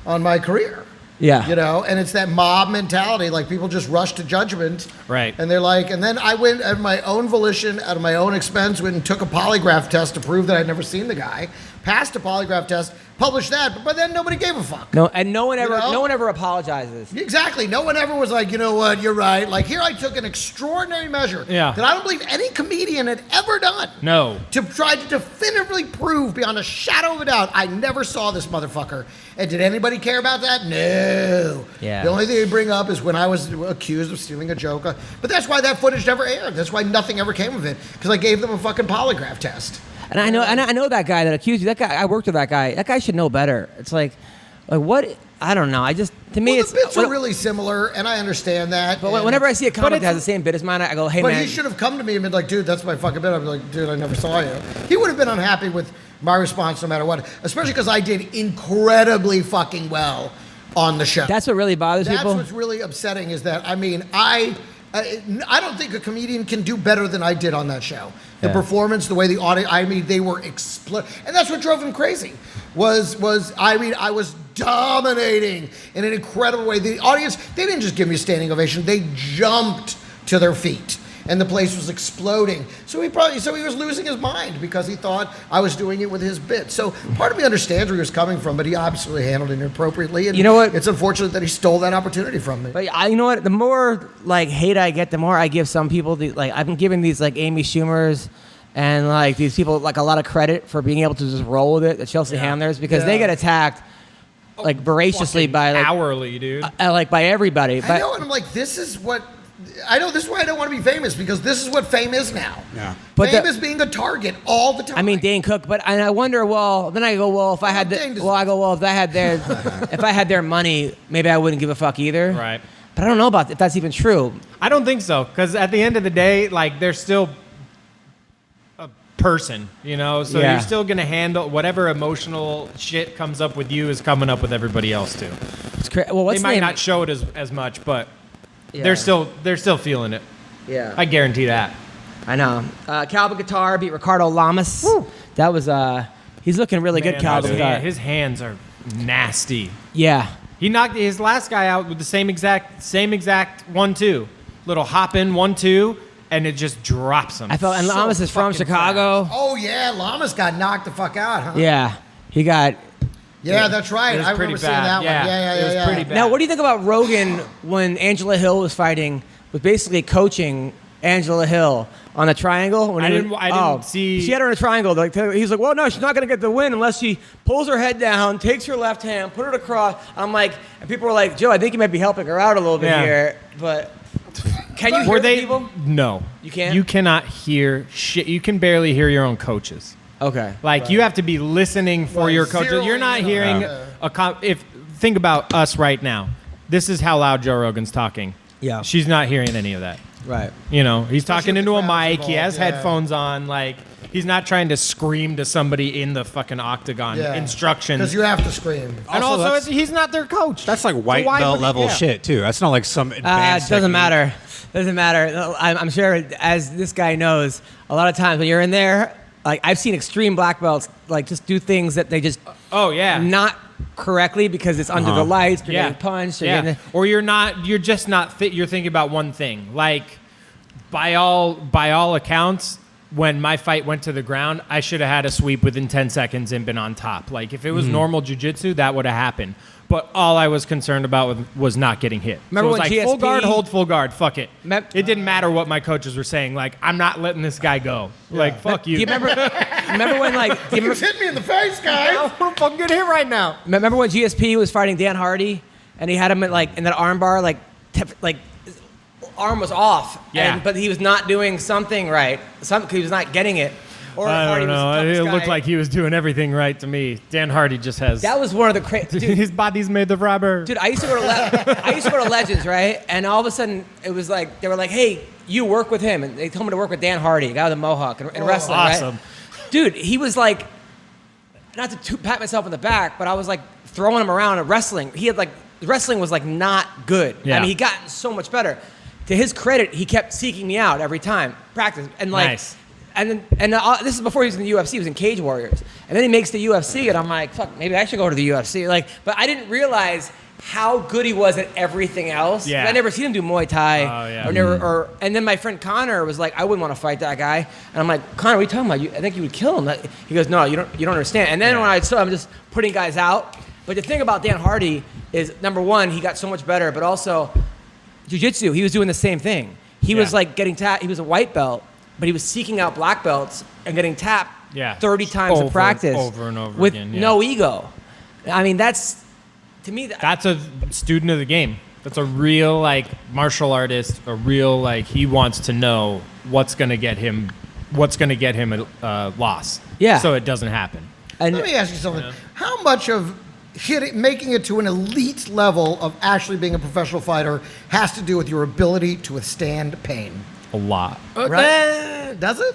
on my career. Yeah. And it's that mob mentality. Like people just rush to judgment. Right. And they're like, and then I went at my own volition, out of my own expense, went and took a polygraph test to prove that I'd never seen the guy. Passed a polygraph test, published that, but then nobody gave a fuck. No, and no one ever apologizes. Exactly. No one ever was like, you know what, you're right. Like here I took an extraordinary measure that I don't believe any comedian had ever done. No. To try to definitively prove beyond a shadow of a doubt, I never saw this motherfucker. And did anybody care about that? No. Yeah. The only thing they bring up is when I was accused of stealing a joke. But that's why that footage never aired. That's why nothing ever came of it. Because I gave them a fucking polygraph test. And I know that guy that accused you. That guy, I worked with that guy. That guy should know better. It's like what? I don't know. The bits are really similar, and I understand that. But whenever I see a comic that has the same bit as mine, I go, hey, man. But he should have come to me and been like, dude, that's my fucking bit. I'd be like, dude, I never saw you. He would have been unhappy with my response no matter what, especially because I did incredibly fucking well on the show. That's what really bothers people? That's what's really upsetting is that, I mean, I don't think a comedian can do better than I did on that show. The performance, the way the audience, I mean, they were exploding. And that's what drove him crazy, I was dominating in an incredible way. The audience, they didn't just give me a standing ovation. They jumped to their feet. And the place was exploding. So he was losing his mind because he thought I was doing it with his bit. So part of me understands where he was coming from, but he absolutely handled it inappropriately. And you know what? It's unfortunate that he stole that opportunity from me. But you know what? The more hate I get, the more I give some people. I've been giving these Amy Schumers and these people a lot of credit for being able to just roll with it. The Chelsea Handlers because they get attacked voraciously by hourly, dude. By everybody. I know, and I'm like, this is why I don't want to be famous because this is what fame is now. Yeah. But fame is being a target all the time. I mean, Dane Cook, and I wonder, then I go, if I had if I had their money, maybe I wouldn't give a fuck either. Right. But I don't know if that's even true. I don't think so, because at the end of the day, they're still a person, So you're still gonna handle whatever emotional shit comes up with you is coming up with everybody else too. It's crazy. Well, they might not show it as much, but. Yeah. They're still feeling it. Yeah. I guarantee that. I know. Calvin Guitar beat Ricardo Lamas. Woo. That was he's looking really good, Calvin Guitar. His hands are nasty. Yeah. He knocked his last guy out with the same exact 1-2. Little hop in 1-2 and it just drops him. I felt and Lamas is from Chicago. Fast. Oh yeah, Lamas got knocked the fuck out, huh? Yeah. He got Yeah, that's right. I remember seeing that one. Yeah. It was pretty bad. Now, what do you think about Rogan when Angela Hill was fighting was basically coaching Angela Hill on a triangle. I didn't see. She had her in a triangle. Like, he's like, well, no, she's not going to get the win unless she pulls her head down, takes her left hand, put it across. I'm like, and people were like, Joe, I think you might be helping her out a little bit here. But can you hear the people? No. You can't? You cannot hear shit. You can barely hear your own coaches. Okay. Like, you have to be listening for your coaches. You're not hearing think about us right now. This is how loud Joe Rogan's talking. Yeah. She's not hearing any of that. Right. You know, he's Especially talking if into the a crowd's mic. He has involved, headphones on. Like, he's not trying to scream to somebody in the fucking octagon. Instructions. Because you have to scream. And also he's not their coach. That's like white why belt would he- level yeah. shit too. That's not like some advanced. It doesn't technique. matter. Doesn't matter. I'm sure, as this guy knows, a lot of times when you're in there, like I've seen extreme black belts like just do things that they just not correctly because it's under the lights. You're getting punched. Or you're just not you're thinking about one thing. Like by all accounts, when my fight went to the ground, I should have had a sweep within 10 seconds and been on top. Like if it was normal jiu-jitsu, that would have happened. But all I was concerned about was not getting hit. Remember so it was when like full GSP guard, hold full guard, fuck it. It didn't matter what my coaches were saying. Like, I'm not letting this guy go. Like, fuck you. Do you remember when like? Do you Just hit me in the face, guys. I'm fucking get hit right now. remember when GSP was fighting Dan Hardy, and he had him in that arm bar, like his arm was off. Yeah. But he was not doing something right. He was not getting it. Or I Hardy don't know. was the It toughest looked guy. like he was doing everything right to me. Dan Hardy just has. That was one of the crazy. His body's made of rubber. Dude, I used to go to Legends, right? And all of a sudden, it was like they were like, "Hey, you work with him," and they told me to work with Dan Hardy, a guy with a mohawk and wrestling, awesome. right? Dude, he was like, not to pat myself on the back, but I was like throwing him around at wrestling. Wrestling was like not good. Yeah. I mean, he got so much better. To his credit, he kept seeking me out every time, practice, and like. Nice. And this is before he was in the UFC. He was in Cage Warriors, and then he makes the UFC, and I'm like, fuck, maybe I should go to the UFC. Like, but I didn't realize how good he was at everything else. Yeah. I never seen him do Muay Thai. Oh, yeah. And then my friend Connor was like, I wouldn't want to fight that guy. And I'm like, Connor, what are you talking about? I think you would kill him. He goes, no, you don't understand. And then when I saw him just putting guys out. But the thing about Dan Hardy is, number one, he got so much better, but also jiu-jitsu, he was doing the same thing. He was like getting tapped. He was a white belt, but he was seeking out black belts and getting tapped 30 times in practice. Over and over with again. no ego. I mean, that's, to me, That's a student of the game. That's a real, like, martial artist, a real, like, he wants to know what's going to get him a loss. Yeah. So it doesn't happen. and Let me ask you something. How much of making it to an elite level of actually being a professional fighter has to do with your ability to withstand pain? A lot. Right? Does it?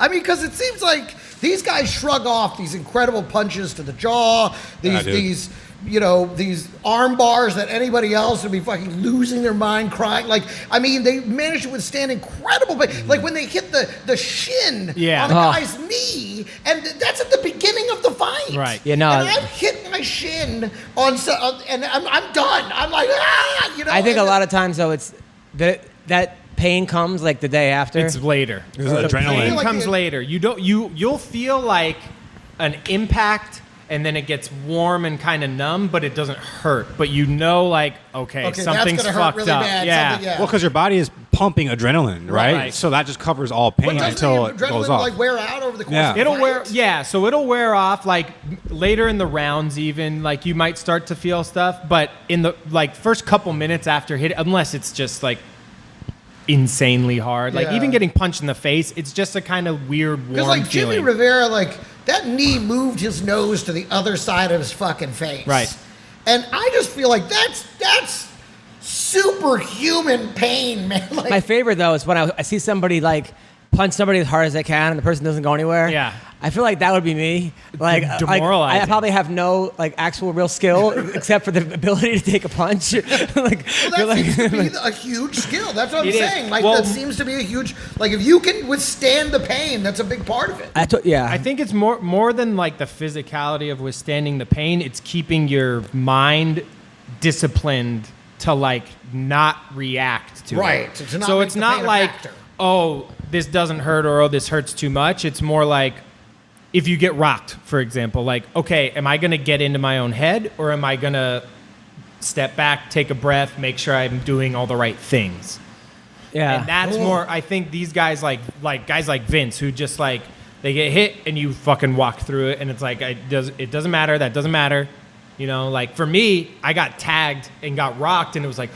I mean, because it seems like these guys shrug off these incredible punches to the jaw, these arm bars that anybody else would be fucking losing their mind, crying. Like, I mean, they managed to withstand incredible pain. Like when they hit the shin on the guy's knee, and that's at the beginning of the fight. Right. Yeah, no. And I've hit my shin and I'm done. I'm like, I think a lot of times, though, it's that pain comes like the day after. It's later. There's The adrenaline. pain Like comes later. You'll feel like an impact, and then it gets warm and kind of numb, but it doesn't hurt. But you know, like, okay something's that's gonna hurt fucked really up. bad. Yeah. Well, because your body is pumping adrenaline, right? Right. So that just covers all pain But until doesn't it the goes adrenaline off. like wear out over the course Yeah. of the It'll fight? so it'll wear off like later in the rounds even, like you might start to feel stuff, but in the like first couple minutes after hit, unless it's just like insanely hard, like Yeah. even getting punched in the face, it's just a kind of weird warm Because like Jimmy feeling. Rivera, like that knee moved his nose to the other side of his fucking face. Right. And I just feel like that's superhuman pain, man. Like, My favorite, though, is when I see somebody like punch somebody as hard as they can and the person doesn't go anywhere. Yeah. I feel like that would be me. Like, Demoralizing. I probably have no like actual real skill except for the ability to take a punch. Like, well, that you're seems to be a huge skill. That's what I'm It is. saying. Like Well- that seems to be a huge. Like if you can withstand the pain, that's a big part of it. I think it's more than like the physicality of withstanding the pain. It's keeping your mind disciplined to like not react to Right, it. to not So make it's the not pain a like, factor. oh, this doesn't hurt or oh, this hurts too much. It's more like if you get rocked, for example, like, okay, am I going to get into my own head or am I going to step back, take a breath, make sure I'm doing all the right things? Yeah. And that's more, I think these guys like guys like Vince who just like, they get hit and you fucking walk through it and it's like, it doesn't matter. That doesn't matter. You know, like for me, I got tagged and got rocked and it was like,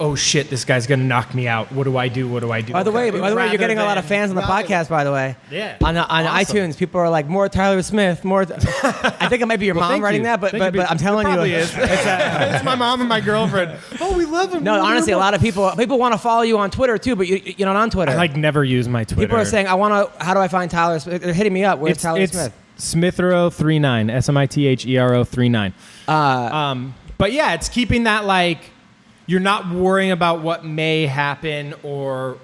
oh shit, this guy's gonna knock me out. What do I do? What do I do? By the way, you're getting a lot of fans on the podcast. By the way, Yeah. On Awesome. iTunes, people are like more Tyler Smith, more. I think it might be your mom thank writing you. that, but Thank you. I'm telling It you, probably is. It's my mom and my girlfriend. Oh, we love him. no, honestly, a lot of people want to follow you on Twitter too, but you're not on Twitter. I like never use my Twitter. People are saying, how do I find Tyler Smith? They're hitting me up. Where's Tyler Smith? Smithero39, SMITHERO39. But yeah, it's keeping that like you're not worrying about what may happen or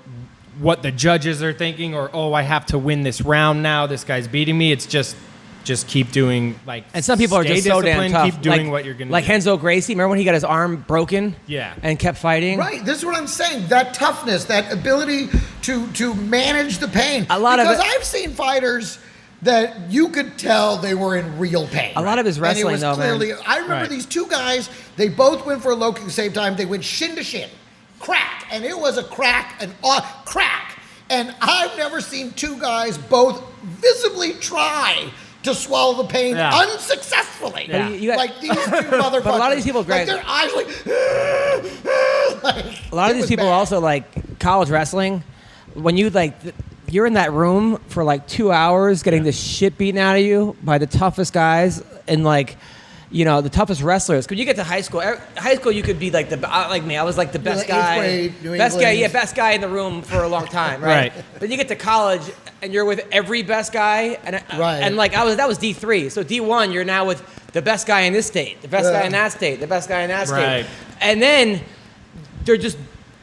what the judges are thinking or I have to win this round now. This guy's beating me. It's just keep doing like. And some people are stay just so damn disciplined, tough. Keep doing what you're gonna like do. Henzo Gracie. Remember when he got his arm broken? Yeah. And kept fighting. Right. This is what I'm saying. That toughness, that ability to manage the pain. A lot of because it- I've seen fighters that you could tell they were in real pain. A lot of his wrestling, and it was though, clearly, man. I remember Right. these two guys. They both went for a low kick at the same time. They went shin to shin, crack, and it was a crack, crack. And I've never seen two guys both visibly try to swallow the pain Yeah. unsuccessfully. Yeah. You got- Like these two motherfuckers. But a lot of these people, like Greg- their eyes like A lot of it these was people bad. also like college wrestling. When you you're in that room for like 2 hours getting the shit beaten out of you by the toughest guys and like, the toughest wrestlers. When you get to high school, you could be like like me. I was like the best like guy, 8th grade, New best guy, England. best guy in the room for a long time, right? Right. Then you get to college and you're with every best guy, Right. and like that was D3. So D1, you're now with the best guy in this state, the best guy in that state, the best guy in that Right. state, and then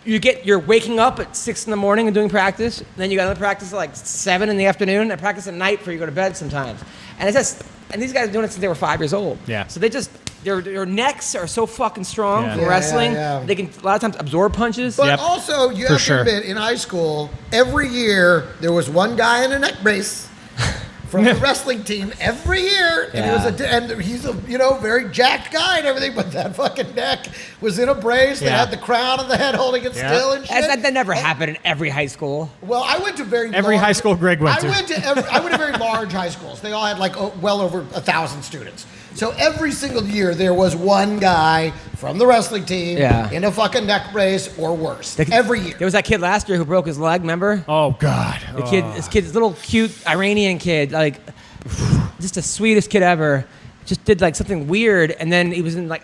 you're waking up at 6 a.m. and doing practice. Then you got another practice at like 7 p.m. and practice at night before you go to bed sometimes. And it's just, and these guys are doing it since they were 5 years old. Yeah. So their necks are so fucking strong Yeah. from Yeah, wrestling. yeah, yeah. They can a lot of times absorb punches. But Yep. also, you For have sure. to admit, in high school, every year there was one guy in a neck brace from the wrestling team every year, and and he's a very jacked guy and everything, but that fucking neck was in a brace. They Yeah. had the crown on the head holding it Yeah. still and shit. That never happened in every high school. Well, I went to Every high school Greg went to. I went to very large high schools. They all had like well over 1,000 students. So every single year there was one guy from the wrestling team in a fucking neck brace or worse. Every year. There was that kid last year who broke his leg, remember? Oh God. This little cute Iranian kid, like just the sweetest kid ever, just did like something weird, and then he was in like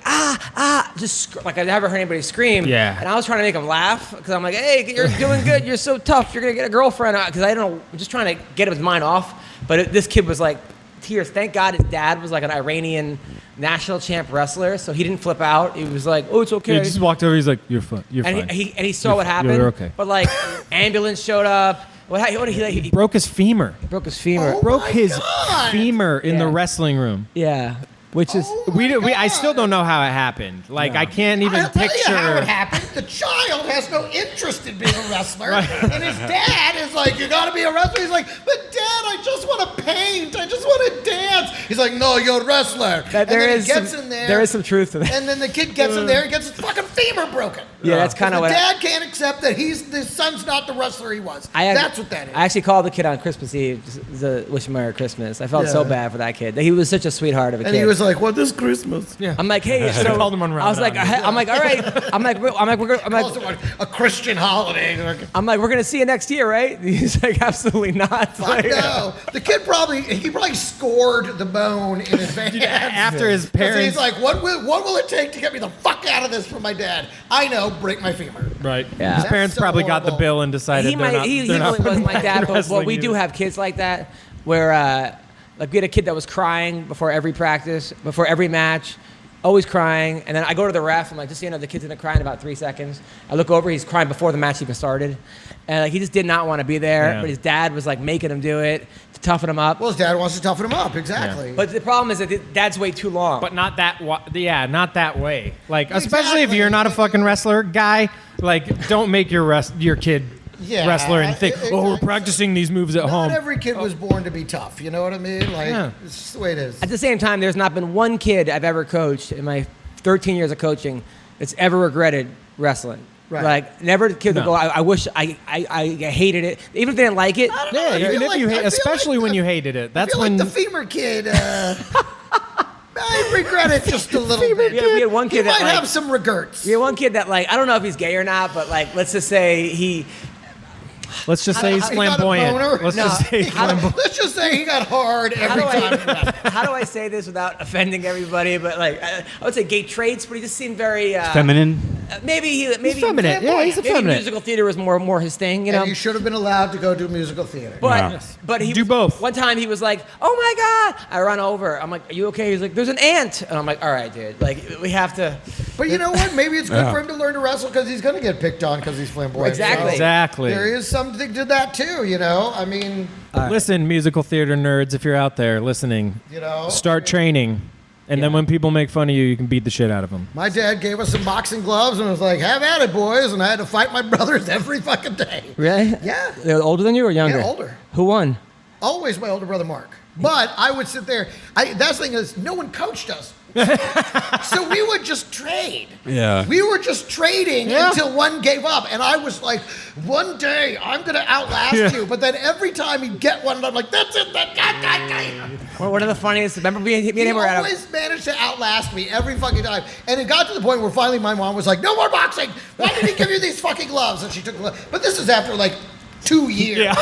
like I never heard anybody scream. Yeah. And I was trying to make him laugh because I'm like, hey, you're doing good, you're so tough, you're gonna get a girlfriend, because I don't know, I'm just trying to get his mind off. But this kid was like tears. Thank God his dad was like an Iranian national champ wrestler, so he didn't flip out. He was like, oh, it's okay. He just walked over. He's like, "You're fine. You're fine." And he saw what happened. You're okay. But like, ambulance showed up. What did he broke his femur. broke his femur. Oh Broke my his God. femur in the Yeah. wrestling room. Yeah, which is Oh We my I still God. don't know how it happened. Like I can't even I'll tell picture. you how it happened. The child has no interest in being a wrestler, and his dad is like, "You got to be a wrestler." He's like, "But Dad, I just want to paint. I just want to dance." He's like, "No, you're a wrestler." that and there then is he gets some, in there. there is some truth to that. And then the kid gets in there and gets his fucking femur broken. Yeah, that's kind of the what dad can't accept that his son's not the wrestler he was. I That's what that is. I actually called the kid on Christmas Eve to wish him Merry Christmas. I felt so Yeah. bad for that kid. He was such a sweetheart of a and kid. he was like, "What is Christmas?" Yeah. I'm like, hey, so called him on I was like, Ramadan. I'm like, all right. I'm like, Calls it a Christian holiday. we're gonna see you next year, right? He's like, absolutely not. Fuck Like, no. The kid probably scored the bone in advance. After his 'Cause parents. he's like, what will it take to get me the fuck out of this from my dad? I know, break my femur. Right. Yeah. His That's parents so probably got the horrible. bill and decided he they're not. he they're not really wasn't putting my dad, in but wrestling we do either. have kids like that where like we had a kid that was crying before every practice, before every match, always crying. And then I go to the ref, I'm like, just so you know, the kid's gonna cry in about 3 seconds. I look over, he's crying before the match even started. And like he just did not want to be there, Yeah. but his dad was like making him do it to toughen him up. Well, his dad wants to toughen him up, exactly. But the problem is that dad's way too long. But not that. Not that way. Like, especially if Exactly. you're not a fucking wrestler guy. Like, don't make your kid Yeah, wrestler and think, oh, we're exactly. practicing these moves at Not home. every kid was born to be tough. You know what I mean? Like, Yeah. it's just the way it is. At the same time, there's not been one kid I've ever coached in my 13 years of coaching that's ever regretted wrestling. Right. Like, never kid to No. go, I wish I hated it. Even if they didn't like it. Yeah, I even feel if like- you I hate, feel especially like when the- you hated it. I That's feel when like the femur kid. I regret it just a little bit. Yeah, we had one He kid that might like, have some regrets. we had one kid that like, I don't know if he's gay or not, but like, let's just say let's just say he's He got a flamboyant. boner? Let's No. just say Let's just say he got hard every time. how do I say this without offending everybody? But like, I would say gay traits, but he just seemed very Feminine. maybe feminine. Yeah, he's maybe effeminate. musical theater was more his thing, you know. And you should have been allowed to go do musical theater. But Yeah. but he Do both. One time he was like, "Oh my god!" I run over. I'm like, "Are you okay?" He's like, "There's an ant," and I'm like, "All right, dude. Like we have to." But you know what? Maybe it's good Yeah. for him to learn to wrestle because he's going to get picked on because he's flamboyant. Exactly. So Exactly. there is something to that too, you know? I mean, Listen, musical theater nerds, if you're out there listening, you know? start training. And then when people make fun of you, you can beat the shit out of them. My dad gave us some boxing gloves and was like, have at it, boys. And I had to fight my brothers every fucking day. Really? Yeah. They're older than you or younger? Yeah, older. Who won? Always my older brother, Mark. But I would sit there. That's the thing is, no one coached us. So we would just trade. Yeah. We were just trading Yeah. until one gave up. And I was like, one day I'm going to outlast you. But then every time he'd get one, I'm like, that's it. That guy. Well, one of the funniest. Remember me and He him were at a, always managed to outlast me every fucking time. And it got to the point where finally my mom was like, no more boxing. Why did he give you these fucking gloves? And she took the gloves. But this is after like 2 years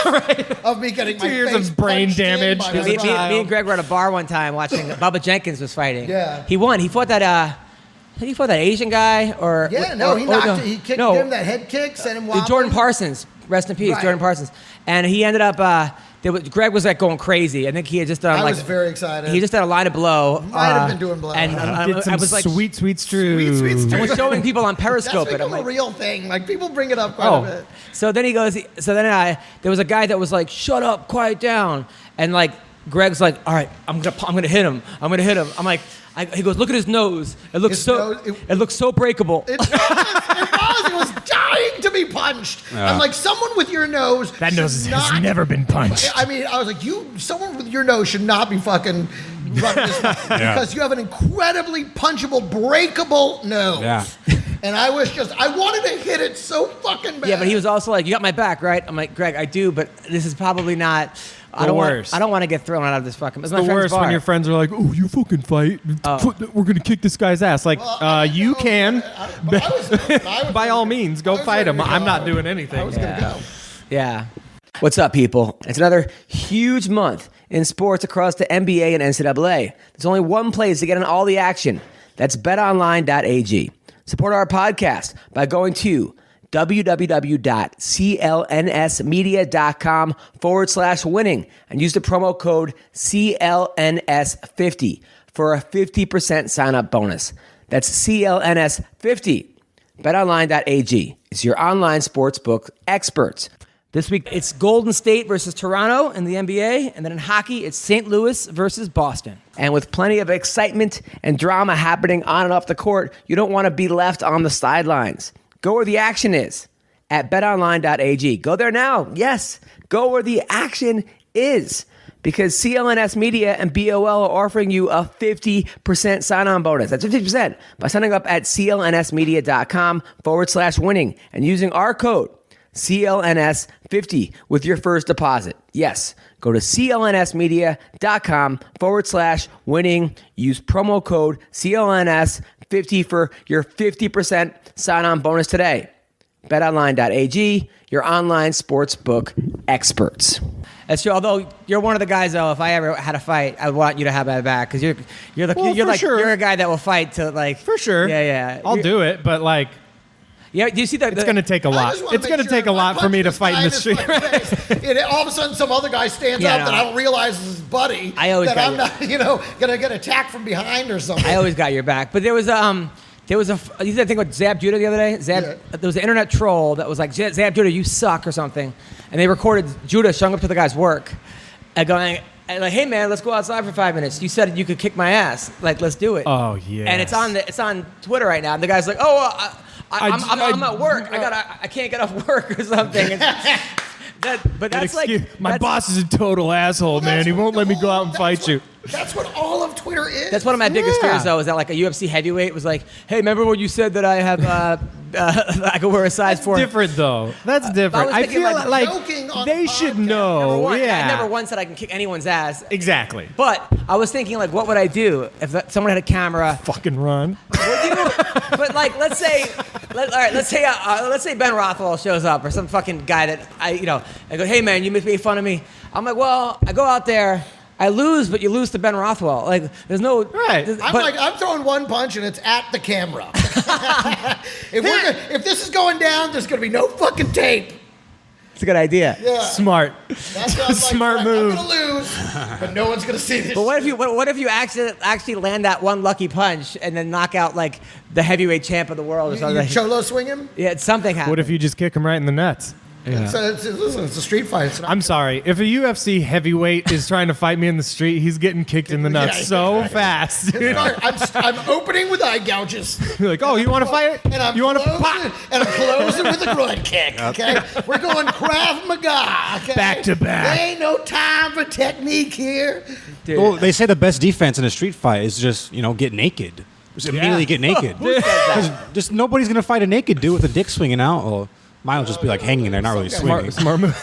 of me getting my 2 years face of brain punched in damage. by As my a me child. and Greg were at a bar one time watching Bubba Jenkins was fighting. Yeah. He won. He fought that. I think he fought that Asian guy or. Yeah, no, he or knocked no, it. He kicked no, him, that head kick, sent him wobbling. Jordan Parsons. Rest in peace, Right. Jordan Parsons. And he ended up. Greg was like going crazy. I think he had just done I like. was very excited. He just had a line of blow. Might have been doing blow. And Did some I was like, sweet stew. Sweet I was stew. showing people on That's Periscope it. become I'm like, a real thing. Like, people bring it up quite a bit. So then he goes. There was a guy that was like, "Shut up, quiet down," and like Greg's like, "All right, I'm gonna hit him. I'm gonna hit him." I'm like, he goes, "Look at his nose. It looks His so. nose- it looks so breakable." It was dying to be punched. Yeah. I'm like, someone with your nose That should nose not, has never been punched. I mean, I was like, someone with your nose should not be fucking running this because you have an incredibly punchable, breakable nose. Yeah. And I wanted to hit it so fucking bad. Yeah, but he was also like, "You got my back, right?" I'm like, "Greg, I do, but this is probably not. I don't worst. want to get thrown out of this fucking. It's my The friend's worst bar. when your friends are like, "Oh, you fucking fight. We're gonna kick this guy's ass." Like, Well, I didn't you know- can. I was By all means, go fight him. ready to I'm go. not doing anything. I was going to go. Yeah. What's up, people? It's another huge month in sports across the NBA and NCAA. There's only one place to get in all the action. That's betonline.ag. Support our podcast by going to www.clnsmedia.com/winning and use the promo code CLNS50 for a 50% sign up bonus. That's CLNS50. BetOnline.ag is your online sportsbook experts. This week, it's Golden State versus Toronto in the NBA, and then in hockey, it's St. Louis versus Boston. And with plenty of excitement and drama happening on and off the court, you don't want to be left on the sidelines. Go where the action is at betonline.ag. Go there now. Yes, go where the action is. Because CLNS Media and BOL are offering you a 50% sign-on bonus. That's 50% by signing up at clnsmedia.com/winning and using our code CLNS50 with your first deposit. Yes, go to clnsmedia.com/winning. Use promo code CLNS50 for your 50% sign-on bonus today. BetOnline.ag, your online sportsbook experts. That's true. Although you're one of the guys, though, if I ever had a fight, I would want you to have my back because you're sure. a guy that will fight to like For sure. Yeah. I'll do it, but like, Yeah, do you see that? it's gonna take a I lot. just wanna It's make gonna sure take a if I lot for punch me to this fight guy in the his street. fucking face, and all of a sudden some other guy stands Yeah, up no. that I don't realize is his buddy. I always that got I'm not, gonna get attacked from behind or something. I always got your back. But there was a. You said the thing with Zab Judah the other day? There was an internet troll that was like, Zab Judah, you suck or something. And they recorded Judah showing up to the guy's work and going, like, hey, man, let's go outside for 5 minutes. You said you could kick my ass. Like, let's do it. Oh, yeah. And it's on Twitter right now. And the guy's like, oh, I'm at work. I can't get off work or something. But that's like my boss is a total asshole, man. He won't let me go out and fight you. That's what all of Twitter is. That's one of my biggest Yeah. fears, though, is that like a UFC heavyweight was like, hey, remember when you said that I have I could wear a size 4. Different though. That's different. was I thinking, feel like, like joking on they the should podcast. know. I Yeah. never once said I can kick anyone's ass. Exactly. But I was thinking, like, what would I do if someone had a camera? Fucking run. But like, let's say Ben Rothwell shows up, or some fucking guy that I go, hey man, you made fun of me. I'm like, well, I go out there, I lose, but you lose to Ben Rothwell. Like, there's no Right. I'm throwing one punch and it's at the camera. If this is going down, there's gonna be no fucking tape. It's a good idea. Yeah. Smart. That's what I'm Smart right, move. I'm gonna lose, but no one's gonna see this. But what if you actually land that one lucky punch and then knock out like the heavyweight champ of the world or you something? cholo swing him? Yeah, something happens. What if you just kick him right in the nuts? Listen, it's a street fight. It's not I'm sorry. If a UFC heavyweight is trying to fight me in the street, he's getting kicked in the nuts Yeah, so yeah. fast. dude. I'm opening with eye gouges. You're like, oh, you want to fight? And I'm You want to closing, pop? and I'm closing with a groin kick. Okay, we're going Krav Maga. Okay? Back to back. There ain't no time for technique here. Dude, Well, they say the best defense in a street fight is just get naked. Just immediately get naked. Because just nobody's gonna fight a naked dude with a dick swinging out. Or mine will just be like hanging there, not really swinging. Smart move.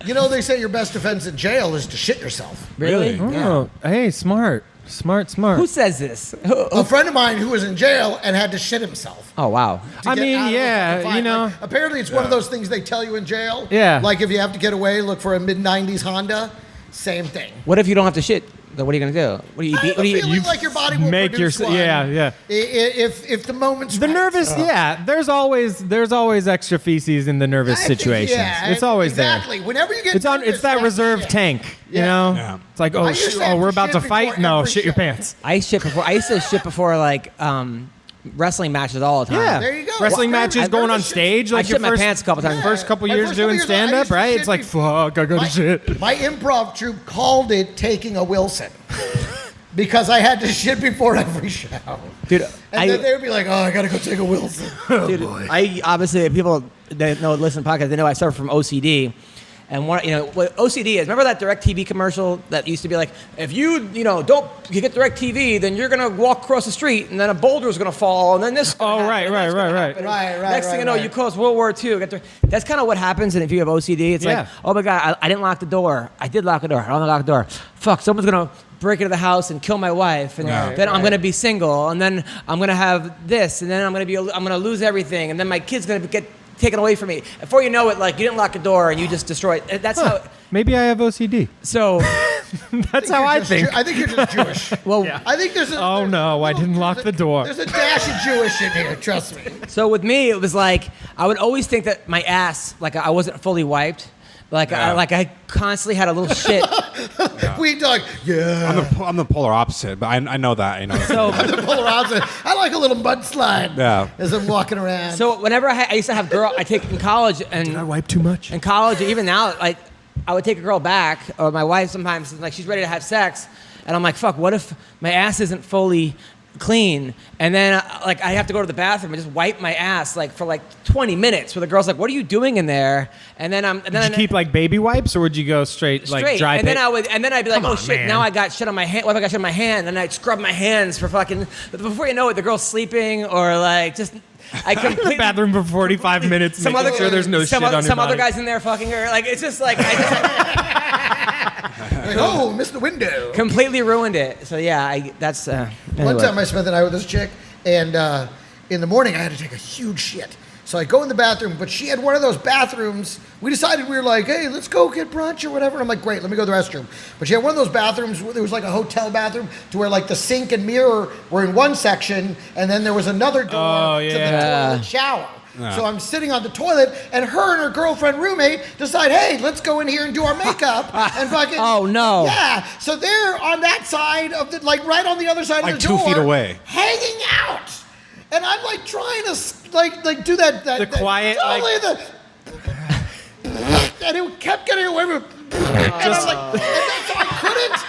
You know, they say your best defense in jail is to shit yourself. really? Oh, hey, smart. Who says this? A friend of mine who was in jail and had to shit himself. Oh wow. to I get mean, out of the yeah, fucking fight. you know. Like, apparently, it's one of those things they tell you in jail. Yeah. Like if you have to get away, look for a mid-'90s Honda. Same thing. What if you don't have to shit? Then what are you gonna do? What do you I beat? have What do a feeling you? like your body will make produce your- one. yeah. If the moment's The right. nervous, yeah. There's always extra feces in the nervous I think, situations. yeah, It's always exactly. Whenever you get there. nervous, It's that that's reserve shit. tank. You Yeah. know. Yeah. It's like, I oh, used to have we're to about to shit fight. before No, every shit your show. pants. I used to shit before like wrestling matches all the time. Yeah. There you go. Wrestling Well, matches I've going never on shit- stage, like I your shit my first pants a couple times. First couple My years first couple doing years, I stand used up, to right? shit It's like, before- fuck, I gotta shit. My improv troupe called it taking a Wilson. Because I had to shit before every show. Dude, And then they would be like, oh, I got to go take a Wilson. dude, I obviously people that know listen to podcasts, they know I suffer from OCD. And what OCD is, remember that DirecTV commercial that used to be like, if you don't get DirecTV, then you're gonna walk across the street, and then a boulder's gonna fall, and then this. Oh, right. Right, Next thing you know, right. you cause World War II. That's kind of what happens, and if you have OCD, it's Yeah. like, oh my god, I didn't lock the door. I did lock the door. I don't lock the door. Fuck, someone's gonna break into the house and kill my wife, and then I'm gonna be single, and then I'm gonna have this, and then I'm gonna lose everything, and then my kid's gonna get taken away from me. Before you know it, like you didn't lock the door and you just destroyed. That's how. Maybe I have OCD. So, That's how I think. I think you're just Jewish. well, I think there's a. Oh, there's no, I didn't lock the door. There's a dash of Jewish in here, trust me. so with me, it was like I would always think that my ass, like I wasn't fully wiped. Like I constantly had a little shit. We talk, yeah. I'm the polar opposite, but I know that. So, The polar opposite. I like a little mudslide Yeah. as I'm walking around. so whenever I used to have I take in college and I wipe too much. in college, even now, like I would take a girl back, or my wife sometimes, like she's ready to have sex, and I'm like, fuck, what if my ass isn't fully clean, and then like I have to go to the bathroom and just wipe my ass like for like 20 minutes, where the girl's like, what are you doing in there? And then Did you keep like baby wipes, or would you go straight like dry and then paper? I'd be like, Come oh on, shit, man. now I got shit on my hand. What if I got shit on my hand? And I'd scrub my hands for fucking. But before you know it, the girl's sleeping, or like just. I completely. Bathroom for 45 minutes. Some making other sure there's no some shit on your some other body. guys in there fucking her. Like it's just like I like, oh, missed the window. just completely ruined it. So yeah, that's. One Anyway. time I spent the night with this chick, and in the morning I had to take a huge shit. So I go in the bathroom, but she had one of those bathrooms. We decided we were like, hey, let's go get brunch or whatever. And I'm like, great, let me go to the restroom. But she had one of those bathrooms. There was like a hotel bathroom to where like the sink and mirror were in one section, and then there was another door to the toilet shower. So I'm sitting on the toilet, and her and her girlfriend roommate decide, hey, let's go in here and do our makeup. And fucking, Oh, no. Yeah. So they're on that side of the, like right on the other side Like of the door. 2 feet away. Hanging out. And I'm like trying to like do that The quiet, totally and it kept getting away with and I'm like, and then, so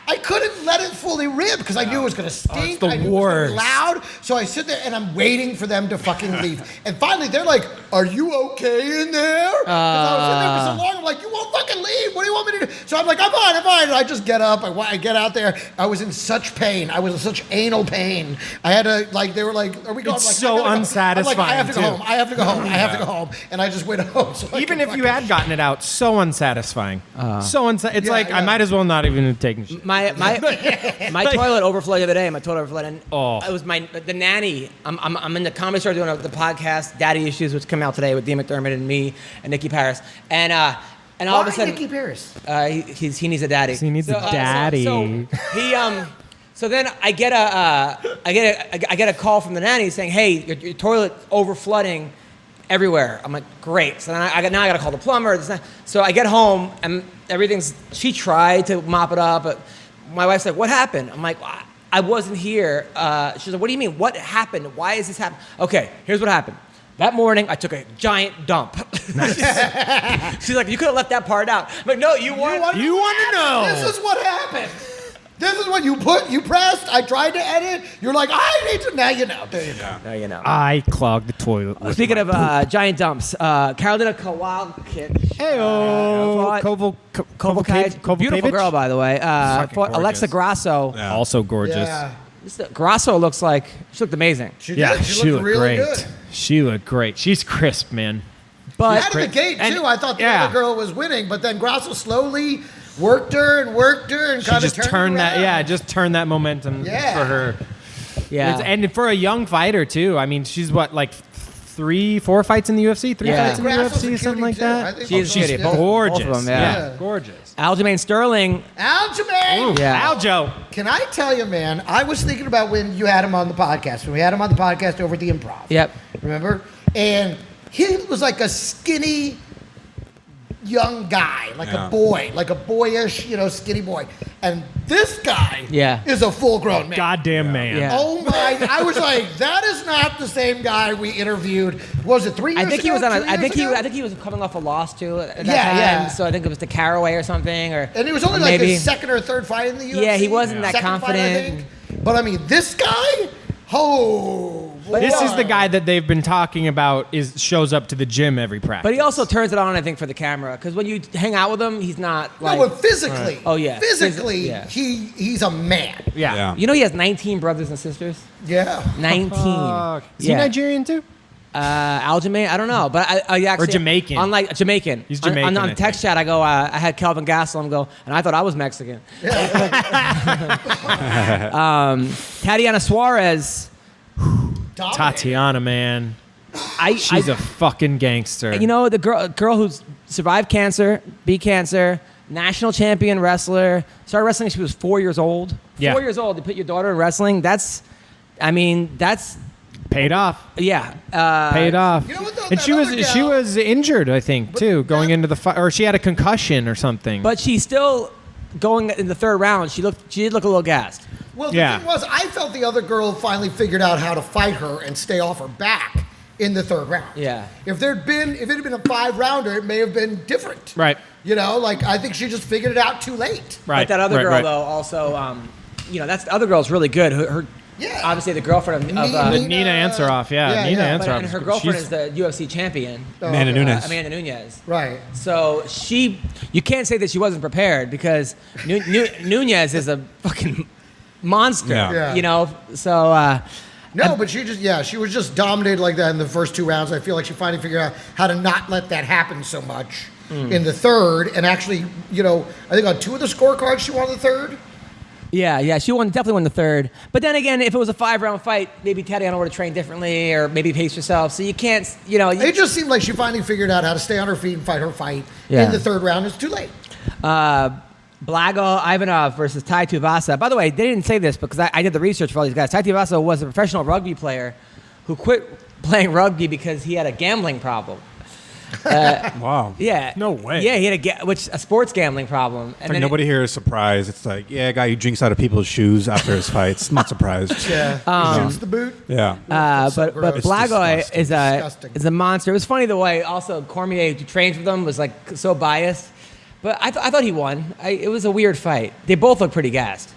I couldn't let it fully rip because I knew it was gonna stink. the I knew it was gonna be worst. loud. So I sit there and I'm waiting for them to fucking leave. And finally they're like, are you okay in there? Because I was in there for so long. I'm like, you won't fucking leave. What do you want me to do? So I'm like, I'm fine. And I just get up. I get out there. I was in such pain. I was in such anal pain. I had to, like, they were like, are we going? It's like, so unsatisfying, I'm like, I have to go too. home. I have to go home. I have to go home. And I just went home. So Even if you had gotten it out, so unsatisfying. It's Yeah, like, I yeah. might as well not even have taken shit. My toilet overflowed the other day. My toilet overflowed, and Oh. it was the nanny. I'm in the comedy store doing the podcast Daddy Issues, which come out today with Dean McDermott and me and Nikki Paris, and all of a sudden Nicky Paris? he needs a daddy. He needs a daddy. So then I get a call from the nanny saying, "Hey, your toilet overflooding everywhere." I'm like, "Great." So then I got to call the plumber. So I get home and she tried to mop it up, but my wife's like, "What happened?" I'm like, "I wasn't here." She's like, "What do you mean? What happened? Why is this happening?" Okay, here's what happened. That morning, I took a giant dump. She's like, "You could have left that part out." I'm like, "No, you want You want to know? This is what happened. This is what you pressed. I tried to edit. You're like, I need to. Now you know. There you go. Now you know. I clogged the toilet. with Speaking my of giant dumps, Carolina Kowalkiewicz. Heyo, Kovalkiewicz, beautiful girl, by the way. Fucking Fought Alexa gorgeous. Grasso. Yeah. Also gorgeous. Yeah. Grasso looks like she looked amazing, She Yeah, did. she looked really great. good. She looked great. She's crisp, man. but Out of the gate, And- too, I thought the yeah. other girl was winning, but then Grasso slowly worked her and She kind just of turned that. around. Yeah, just turned that momentum Yeah. for her. yeah, And for a young fighter too. I mean, she's what, like 3-4 fights in the UFC, three Yeah. fights in the Grasso's a UFC, something cutie, like too. I that. think She is she's cutie. good. Gorgeous. Both of them, yeah. Yeah. Gorgeous. Aljamain Sterling. Aljamain! Yeah. Aljo. Can I tell you, man, I was thinking about when you had him on the podcast. When we had him on the podcast over at the Improv. Yep. Remember? And he was like a skinny young guy, like Yeah. a boy, like a boyish, skinny boy. And this guy Yeah. is a full-grown man. Goddamn man. Yeah. Oh my! I was like, that is not the same guy we interviewed. Was it 3 years I think he ago, was on. 2 I think years ago? I think he was coming off a loss too at that Yeah, time. yeah. So I think it was to Caraway or something, or And it was only or like maybe. his second or third fight in the UFC. Yeah, he wasn't that Second fight, I confident. think. But I mean, this guy, This is the boy. guy that they've been talking about shows up to the gym every practice. But he also turns it on, I think, for the camera. Because when you hang out with him, he's not like. No, but physically. Oh, yeah. Physically, Yeah. he's a man. yeah. Yeah. You know, he has 19 brothers and sisters. Yeah. 19. Fuck. Is he Yeah. Nigerian too? Aljamain, I don't know, but I actually Jamaican. Unlike Jamaican, He's Jamaican, On I the text chat, I go. I had Kelvin Gastelum go, and I thought I was Mexican. Tatiana Suarez. Dominated. Tatiana, man. She's I- a fucking gangster. You know, the girl who's survived cancer, beat cancer, national champion wrestler, started wrestling when she was 4 years old. Yeah. 4 years old to put your daughter in wrestling, that's paid off. yeah. Paid off. You know what, though, And that she other gal- was injured, I think, too, going into the fight, or she had a concussion or something. But she's still going in the third round. She did look a little gassed. Well, the Yeah. thing was, I felt the other girl finally figured out how to fight her and stay off her back in the third round. Yeah. If it had been a 5-rounder, it may have been different. Right. Like I think she just figured it out too late. Right. But that other right, girl right. though also, that's the other girl's really good. Her Yeah. obviously the girlfriend of Nina Ansaroff, yeah. Nina yeah. Ansaroff. and her girlfriend She's- is the UFC champion, Amanda Nunes. Amanda Nunes. Right. So you can't say that she wasn't prepared because Nunes is a fucking monster. Yeah. Yeah. So No, but she was just dominated like that in the first 2 rounds. I feel like she finally figured out how to not let that happen so much in the third. And actually, I think on 2 of the scorecards she won the third. yeah, she definitely won the third. But then again, if it was a 5-round fight, maybe Tatiana would have trained differently or maybe paced herself. So you can't, It just seemed like she finally figured out how to stay on her feet and fight her fight Yeah. in the third round. It's too late. Blago Ivanov versus Tai Tuivasa. By the way, they didn't say this because I did the research for all these guys. Tai Tuivasa was a professional rugby player who quit playing rugby because he had a gambling problem. Wow. Yeah. No way. Yeah, he had a sports gambling problem. It's like nobody here is surprised. It's like, yeah, a guy who drinks out of people's shoes after his fights. I'm not surprised. Yeah. Shoots the boot. Yeah. But gross. Blago Disgusting. is a monster. It was funny the way also Cormier, who trains with them, was like so biased. But I thought he won. It was a weird fight. They both looked pretty gassed.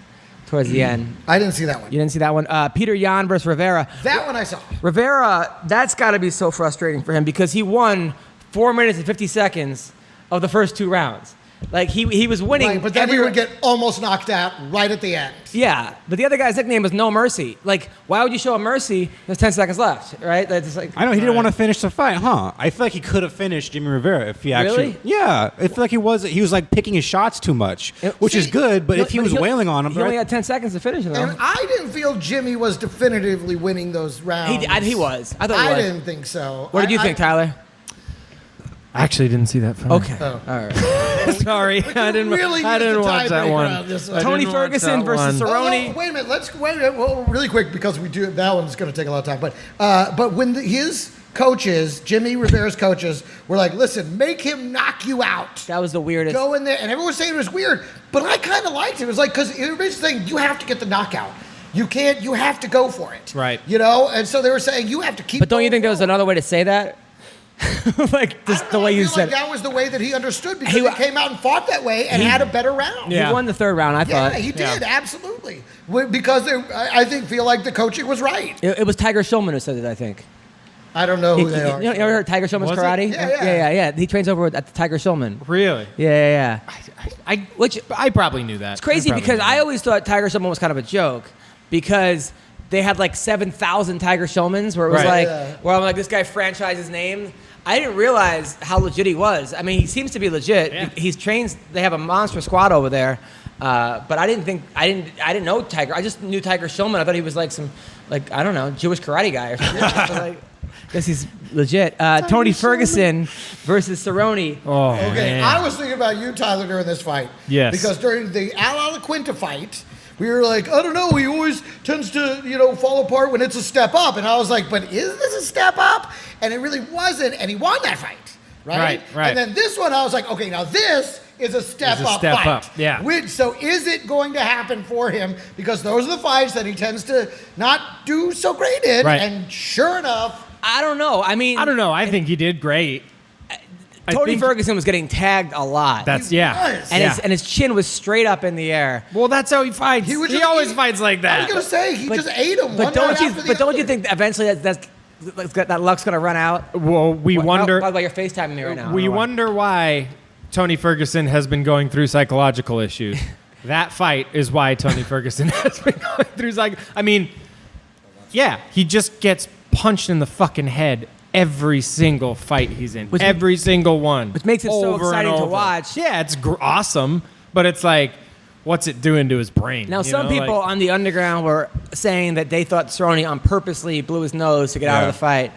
towards the end. I didn't see that one. You didn't see that one? Peter Yan versus Rivera. That one I saw. Rivera, that's got to be so frustrating for him because he won 4 minutes and 50 seconds of the first 2 rounds. Like, he was winning. Right, but then he would get almost knocked out right at the end. Yeah, but the other guy's nickname was No Mercy. Like, why would you show a mercy? There's 10 seconds left, right? That's like, I know he didn't want to finish the fight, huh? I feel like he could have finished Jimmy Rivera if he actually. Really? Yeah, I feel like he was like picking his shots too much, which is good. But if he was wailing on him, he only had 10 seconds to finish it. And I didn't feel Jimmy was definitively winning those rounds. He was. I thought he was. I didn't think so. What did you think, Tyler? I actually didn't see that fight. Okay. Oh. All right. Sorry, I didn't watch that one. Tony Ferguson versus Cerrone. Oh, wait a minute. Let's wait a minute. Well, really quick because that one's going to take a lot of time. But when his coaches, Jimmy Rivera's coaches, were like, "Listen, make him knock you out." That was the weirdest. Go in there, and everyone was saying it was weird, but I kind of liked it. It was like because everybody's saying you have to get the knockout. You can't. You have to go for it. Right. You know, and so they were saying you have to keep. But don't you think there was forward. another way to say that? Like just the way you said that was the way that he understood because He- he came out and fought that way and had a better round. Yeah. He won the 3rd round, I Yeah, thought. he did, absolutely. Because I think feel like the coaching was right. It was Tiger Schulman who said it, I think. I don't know who they are. You ever heard Tiger Schulman's Was it? karate? Yeah. He trains over at the Tiger Schulman. Really? Yeah. Which I probably knew that. It's crazy because I always thought Tiger Schulman was kind of a joke because they had like 7,000 Tiger Schulmans where it was Right. like, Yeah. where I'm like, this guy franchised his name. I didn't realize how legit he was. I mean, he seems to be legit. Yeah. He's trained. They have a monster squad over there. But I didn't know Tiger. I just knew Tiger Schulman. I thought he was like some, like, I don't know, Jewish karate guy or something. I was like, guess he's legit. Tony Ferguson versus Cerrone. Oh, Okay, man. I was thinking about you, Tyler, during this fight. Yes. Because during the Al Quinta fight, we were like, I don't know, he always tends to, fall apart when it's a step up. And I was like, but is this a step up? And it really wasn't. And he won that fight, right? Right. And then this one, I was like, okay, now this is a step It's a up step fight. up, yeah. So is it going to happen for him? Because those are the fights that he tends to not do so great in. Right. And sure enough, I don't know. I mean, I don't know. I think he did great. Tony Ferguson was getting tagged a lot. That's he yeah. was. and his chin was straight up in the air. Well, that's how he fights. He was He just- always he- fights like I that. was going to say, he just ate him But one don't right you? after the But don't other. you think eventually that luck's gonna run out? Well, we wonder. By the way, you're FaceTiming me right now. I We don't know why. wonder why Tony Ferguson has been going through psychological issues. That fight is why Tony Ferguson has been going through I mean, yeah, he just gets punched in the fucking head every single fight he's in. Every single one. Which makes it so Over and exciting to over. watch. Yeah, it's awesome, but it's like, what's it doing to his brain? Now, you some know? people Like- on the underground were saying that they thought Cerrone purposely blew his nose to get out of Yeah. the fight.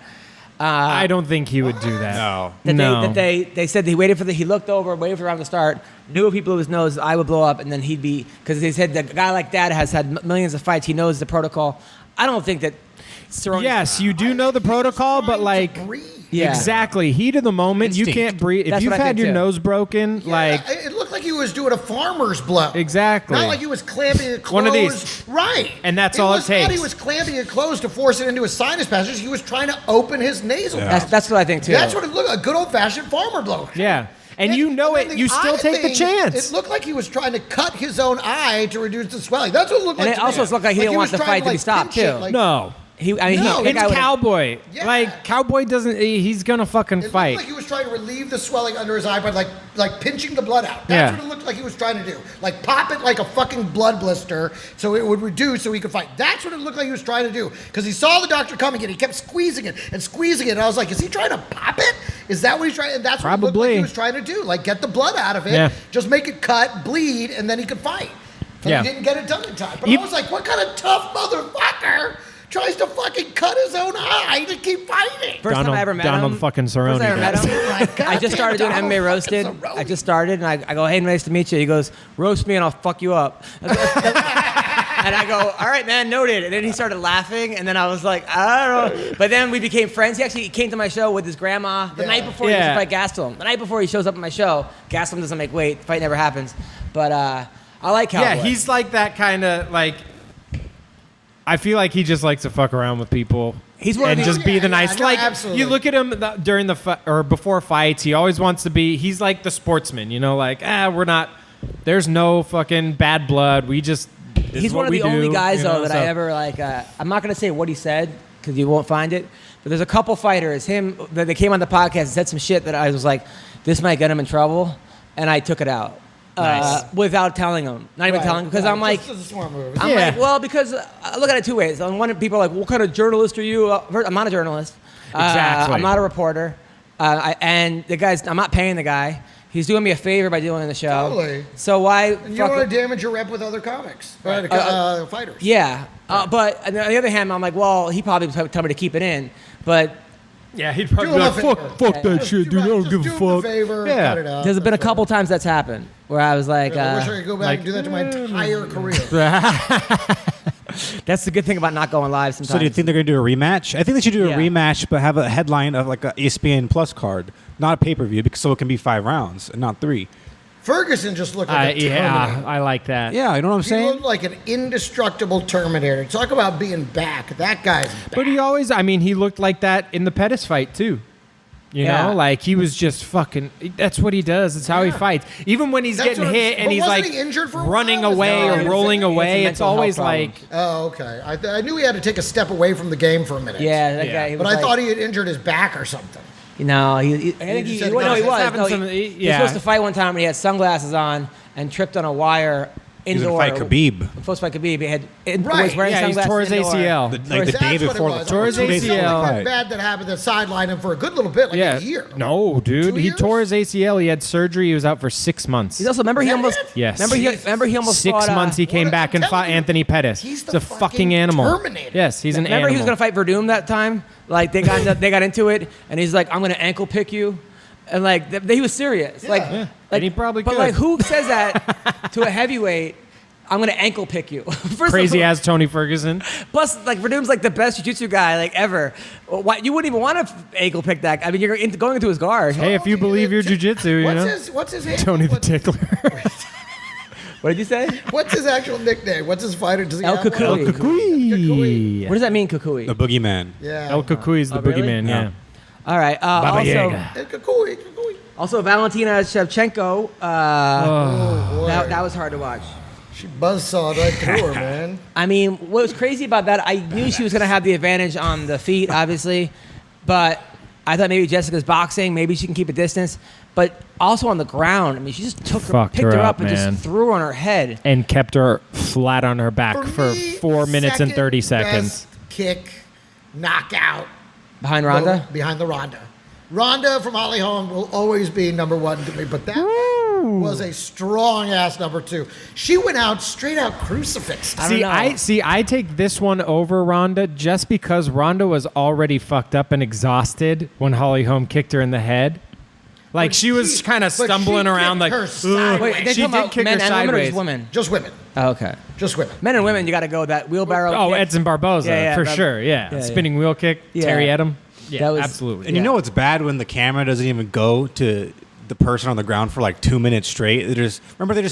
I don't think he would do that. No. That they said he waited he looked over, waited for the round to start, knew if he blew his nose, I would blow up, and then he'd be, because they said that a guy like that has had millions of fights, he knows the protocol. I don't think that Cerrone. Yes, you do know the protocol, but like, Breathe. Yeah. exactly, heat of the moment, you Instinct. can't breathe. If That's you've what I had think your too. nose broken, Yeah, like, it looked like he was doing a farmer's blow. Exactly. Not like he was clamping it closed. One of these. Right. And that's all it was not takes. he was clamping it closed to force it into his sinus passage. He was trying to open his nasal passage. That's what I think too. That's what it looked like, a good old-fashioned farmer blow. yeah. And you know then it, the you still eye take the thing, chance. It looked like he was trying to cut his own eye to reduce the swelling. That's what it looked And like it to also me. looked like he didn't want was the trying fight to be like, stopped, pinch it, too. like- No. He No, It's Cowboy. Yeah. Like, Cowboy doesn't, he's going to fucking It fight. looked like he was trying to relieve the swelling under his eye by like pinching the blood out. That's Yeah. what it looked like he was trying to do. Like pop it like a fucking blood blister so it would reduce so he could fight. That's what it looked like he was trying to do. Because he saw the doctor coming and he kept squeezing it and squeezing it. And I was like, is he trying to pop it? Is that what he's trying? And that's what it looked like Probably. he was trying to do. Like get the blood out of it, Yeah. just make it cut, bleed, and then he could fight. But Yeah. he didn't get it done in time. But You- I was like, what kind of tough motherfucker tries to fucking cut his own eye to keep fighting? First time I ever met Donald him. fucking Cerrone. First time I ever met does. him. Like, I just started doing goddamn MMA Donald Roasted. fucking Cerrone. I just started, and I go, hey, nice to meet you. He goes, roast me, and I'll fuck you up. And I go, all right, man, noted. And then he started laughing, and then I was like, I don't know. But then we became friends. He actually came to my show with his grandma the night before he used to Yeah. fight Gastelum. The night before he shows up at my show, Gastelum doesn't make weight. The fight never happens. But I like Cowboy. Yeah, he's like that kind of, like, I feel like he just likes to fuck around with people. He's one of and the- just be the Yeah, nice. no, like absolutely. you look at him during the or before fights, he always wants to be. He's like the sportsman, you know, like we're not. There's no fucking bad blood. We just He's one of the only guys though that I ever like. I'm not gonna say what he said because you won't find it. But there's a couple fighters. Him that they came on the podcast and said some shit that I was like, this might get him in trouble, and I took it out. Without telling him, not even telling him, because I'm like, this is a smart move. I'm like, well, because I look at it two ways. On one, people are like, what kind of journalist are you? I'm not a journalist. Exactly. I'm not a reporter. And the guy's, I'm not paying the guy. He's doing me a favor by doing the show. Totally. So why? And you don't want to damage your rep with other comics, fighters. Yeah. But on the other hand, I'm like, well, he probably would tell me to keep it in, but. Yeah, he'd probably Do be him like, a favor. fuck that shit, dude. I don't give a Just do him fuck. favor, Yeah. cut it out. There's been a couple times that's happened where I was like, I wish I could go back and do that to my entire career. that's the good thing about not going live sometimes. So do you think they're going to do a rematch? I think they should do a Yeah. rematch, but have a headline of like a ESPN Plus card, not a pay-per-view, because so it can be 5 rounds and not 3. Ferguson just looked like a Terminator. I like that. Yeah, you know what I'm He saying? looked like an indestructible Terminator. Talk about being back. That guy's back. But he looked like that in the Pettis fight too. You Yeah. know, like he was just fucking. That's what he does. That's how he fights. Even when he's That's getting what hit I'm- and but he's wasn't like he injured for a running while? away No, or it's rolling a away, it's mental health always problem. like. Oh, okay. I knew he had to take a step away from the game for a minute. Yeah, that Yeah. guy. He But was I like, thought he had injured his back or something. No, I think just he said no, he he's was. having No, some- he was yeah. supposed to fight one time when he had sunglasses on and tripped on a wire He was indoor. going to fight Khabib. Supposed to fight Khabib. He had Right. was wearing Yeah, he sunglasses tore his indoor. ACL. Like the That's day what it before was. the Tore his There was ACL. something bad that happened that sidelined him for a good little bit, like Yeah. a year. No, dude. 2 He years? tore his ACL. He had surgery. He was out for 6 months. He's also remember he Is that almost it? Yes. remember he almost 6 fought, months he What came I'm back and telling fought you, Anthony Pettis. he's He's the a fucking fucking animal. Terminator. Yes, he's an Remember animal. he was gonna fight Verdum that time? Like they got into it, and he's like, "I'm gonna ankle pick you," and like he was serious. Like, Yeah. like And he probably But could. like, who says that to a heavyweight? I'm gonna ankle pick you. First Crazy of all, as Tony Ferguson. Plus, like Verdum's like the best jiu-jitsu guy like ever. Why you wouldn't even want to ankle pick that? I mean, you're going into his guard. Hey, if you believe your jujitsu, you know. What's his name? Tony the Tickler. What did you say? What's his actual nickname? What's his fighter? Does he El have one? Kukui. El Kukui. What does that mean, Kukui? The boogeyman. Yeah. El Kukui is the really? boogeyman, yeah. All right. Baba Also, Yaga. El Kukui. Kukui. also Valentina Shevchenko. Oh, boy. That was hard to watch. She buzzsawed right through her, man. I mean, what was crazy about that, I knew she was going to have the advantage on the feet, obviously, but I thought maybe Jessica's boxing, maybe she can keep a distance, but also on the ground. I mean, she just picked her up and man. just threw her on her head. And kept her flat on her back for me, 4 minutes and 30 second seconds. best kick, knockout. Behind Ronda? Behind the Ronda. Ronda from Holly Holm will always be number 1 to me, but that was a strong ass number 2. She went out straight out crucifixed. I don't know. I take this one over Ronda just because Ronda was already fucked up and exhausted when Holly Holm kicked her in the head. Like she was kind of but stumbling she around like kicked her "Ugh." sideways. Wait, they She talking did about kick men her and women or sideways. just women? Just women. Oh, okay. Just women. Men and women, you got to go with that wheelbarrow Oh, kick. Edson Barboza Yeah, for that- sure. Yeah. yeah. Spinning wheel kick. Yeah. Terry Edom. Yeah, That was- absolutely. And you know what's bad when the camera doesn't even go to the person on the ground for like 2 minutes straight. They just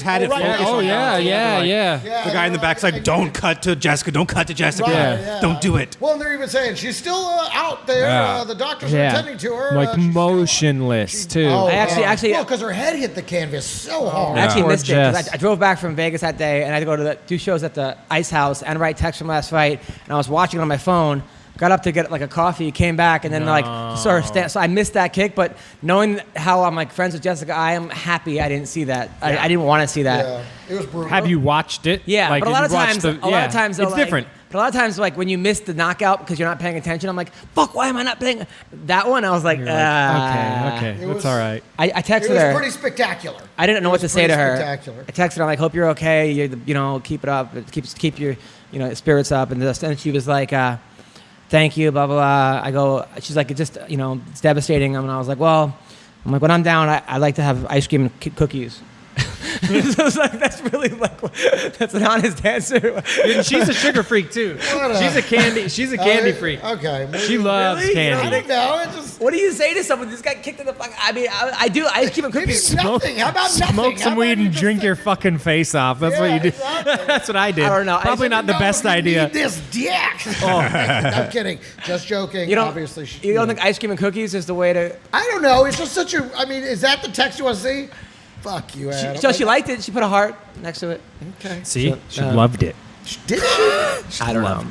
had it right. focused Oh on yeah, that. yeah, Like, yeah. Yeah, The guy in the back's like, "Don't cut to Jessica. Don't cut to Jessica. Right, Don't do it." Well, and they're even saying she's still out there. Yeah. The doctors are Yeah. attending to her. Like she's still- motionless too. Oh, I actually- well, because her head hit the canvas so I hard. actually Poor missed it 'cause Jess. I drove back from Vegas that day, and I had to go to do shows at the Ice House and write text from last fight. And I was watching it on my phone. Got up to get like a coffee, came back, and then so I missed that kick. But knowing how I'm like friends with Jessica, I am happy I didn't see that. I didn't want to see that. Yeah, it was brutal. Have you watched it? Yeah, Like, but a did lot you of watch times, the- though, it's like- different. But a lot of times, like when you miss the knockout because you're not paying attention, I'm like, "Fuck, why am I not paying?" That one, I was like, You're like, okay, It that's was- all right. I It texted was her. pretty spectacular. I didn't know what to was say to pretty her. spectacular. I texted her. I'm like, "Hope you're okay. Keep it up. Keep your, spirits up." And she was like, "Thank you." Blah blah blah. She's like, "It's devastating." And I was like, "Well," I'm like, "When I'm down, I like to have ice cream and cookies." So it's like, that's really like that's an honest answer. And she's a sugar freak too. She's a candy freak. Okay. maybe- She loves Really? I candy. don't know. It just What do you say to someone? This guy kicked in the fuck. I mean, I do. I keep him maybe cookies. nothing. How about nothing? Smoke How some about weed you and just drink say- your fucking face off. That's what Yeah, you do. exactly. That's what I did. I don't know. Probably not the No, best you idea. Need this dick. Oh, I'm kidding. Just joking. You don't. Obviously, You don't think ice cream and cookies is the way to? I don't know. It's just such a. I mean, is that the text you want to see? Fuck you, Adam. So she liked it. She put a heart next to it. Okay. See, she loved it. Did she? I don't know.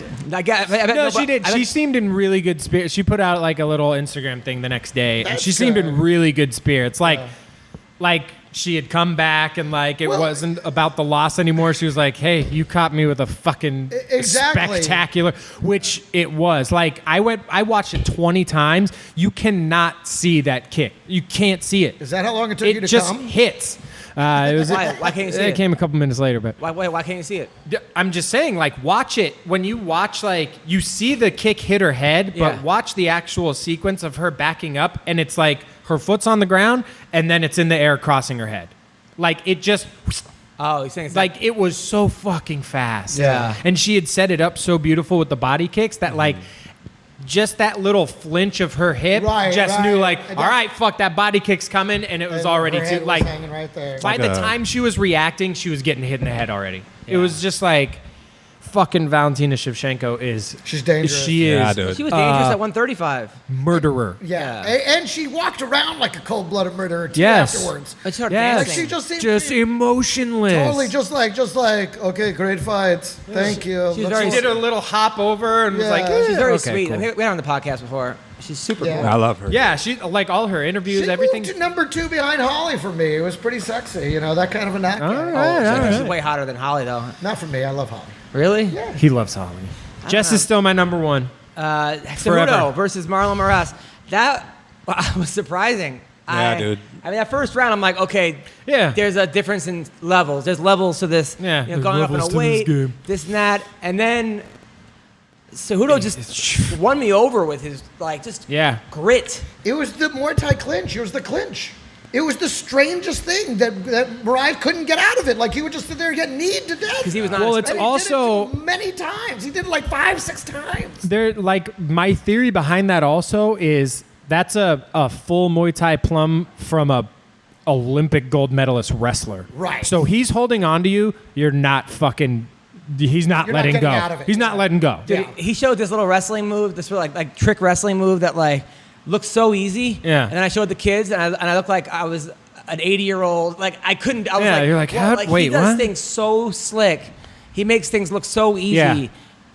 No, she did. She seemed in really good spirits. She put out like a little Instagram thing the next day, and she seemed in really good spirits. Like she had come back, and like it wasn't about the loss anymore. She was like, "Hey, you caught me with a fucking spectacular," which it was. Like I watched it 20 times. You cannot see that kick. You can't see it. Is that how long it took you to just come? hits. It was, why can't you see it? It came a couple minutes later, but Why can't you see it? I'm just saying, like, watch it. When you watch, like, you see the kick hit her head, but watch the actual sequence of her backing up, and it's like her foot's on the ground, and then it's in the air crossing her head. Like, it just... Oh, you're saying it's like, it was so fucking fast. Yeah. And she had set it up so beautiful with the body kicks that, like... Just that little flinch of her hip, knew like, all right, fuck, that body kick's coming, and it was already her head too was like. hanging right there. By the time she was reacting, she was getting hit in the head already. It was just like, fucking Valentina Shevchenko is. She's dangerous. She is. Yeah, dude. She was dangerous at 135. Murderer. Yeah. And she walked around like a cold-blooded murderer too Yes. afterwards. But she started Yes. dancing. She just seemed Just emotionless. totally just like, okay, great fight. Thank you. She's Let's very- She did a little hop over and was like, Yeah. She's very okay, sweet. cool. I mean, we had her on the podcast before. She's super Yeah. cool. I love her. Yeah, she like all her interviews, She everything. moved to number 2 behind Holly for me. It was pretty sexy, you know, that kind of a knack. I think she's way hotter than Holly, though. Not for me. I love Holly. Really? He loves Holly. Jess is still my number one. Cejudo versus Marlon Moraes. That was surprising. Yeah, dude. I mean, that first round, I'm like, okay, Yeah. there's a difference in levels. There's levels to this, Yeah, you know, there's going up in levels a to this weight, game. this and that. And then Cejudo just won me over with his, like, just grit. It was the Muay Thai clinch. It was the clinch. It was the strangest thing that Moraes couldn't get out of it. Like, he would just sit there and get kneed to death. Because he was not Well, expecting- it's also- He did it many times. He did it like 5-6 times. There, like my theory behind that also is that's a full Muay Thai plum from a Olympic gold medalist wrestler. Right. So he's holding on to you. You're not fucking. He's not You're not letting getting go. out of it. He's not letting go. Dude, he showed this little wrestling move, this little, like trick wrestling move that like looked so easy. Yeah. And then I showed the kids, and I looked like I was an 80-year-old. Like I couldn't. I was Yeah, like, you're like, what? how- Like, wait, he does what? things so slick. He makes things look so easy. Yeah.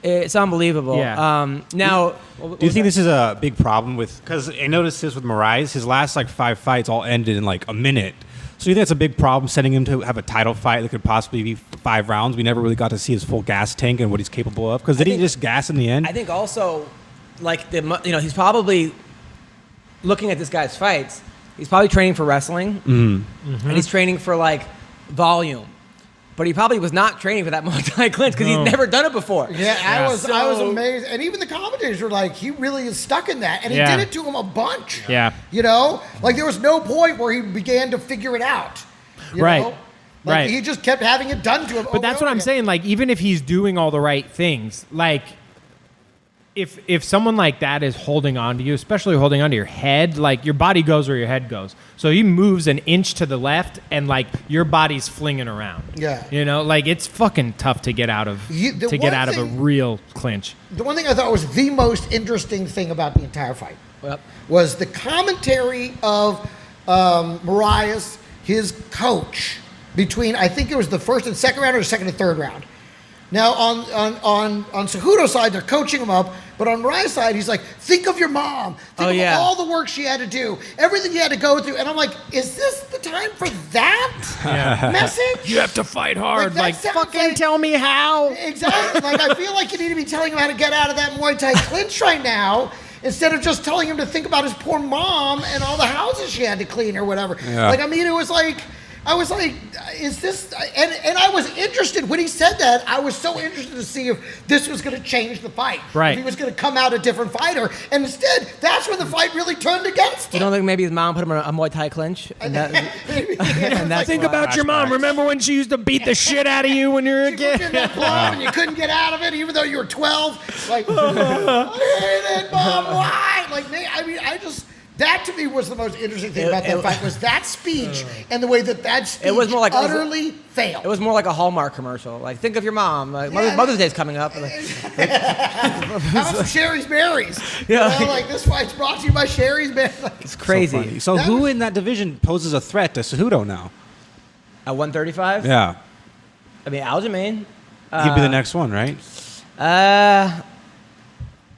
It's unbelievable. Yeah. Now, Do you think this is a big problem with? Because I noticed this with Moraes. His last like 5 fights all ended in like a minute. So you think it's a big problem sending him to have a title fight that could possibly be 5 rounds? We never really got to see his full gas tank and what he's capable of. Because did he just gas in the end? I think also, like he's probably looking at this guy's fights. He's probably training for wrestling, and he's training for like volume. But he probably was not training for that Muay Thai clinch because he's never done it before. Yeah, I was So- amazed. And even the commentators were like, he really is stuck in that. And he Yeah. did it to him a bunch. Yeah. You know? Like, there was no point where he began to figure it out. You Right. know? Like, Right. he just kept having it done to him. But that's what I'm saying. Like, even if he's doing all the right things, like, if someone like that is holding on to you, especially holding on to your head, like your body goes where your head goes. So he moves an inch to the left, and like your body's flinging around. Yeah. You know, like it's fucking tough to get out of The to get one out of a thing- real clinch. The one thing I thought was the most interesting thing about the entire fight Yep. was the commentary of Moraes, his coach, between, I think it was the first and second round or the second and third round. Now, on Cejudo's side, they're coaching him up, but on Moraes' side, he's like, think of your mom. Think of all the work she had to do, everything you had to go through. And I'm like, is this the time for that message? You have to fight hard. that Like sounds fucking like- tell me how. Exactly. Like, I feel like you need to be telling him how to get out of that Muay Thai clinch right now, instead of just telling him to think about his poor mom and all the houses she had to clean or whatever. Yeah. Like, I mean, I was like, is this, and I was interested, when he said that, I was so interested to see if this was going to change the fight. Right. If he was going to come out a different fighter. And instead, that's when the fight really turned against You him. don't think maybe his mom put him in a Muay Thai clinch? And that, And that's Think about your mom. Remember when she used to beat the shit out of you when you were a She put you in kid? that club and you couldn't get out of it, even though you were 12. Like, I hate it, Mom. Why? Like, I mean, that to me was the most interesting thing about that fight, was that speech and the way that speech It was more like- utterly failed. it was more like a Hallmark commercial. Like, think of your mom. Like, Yeah. Mother's Day's coming up. Like, How about some Sherry's Berries? Yeah. You know, like, this fight's brought to you by Sherry's Berries. Like, it's crazy. So That who was- in that division poses a threat to Cejudo now? At 135? Yeah. I mean, Aljamain. He'd be the next one, right?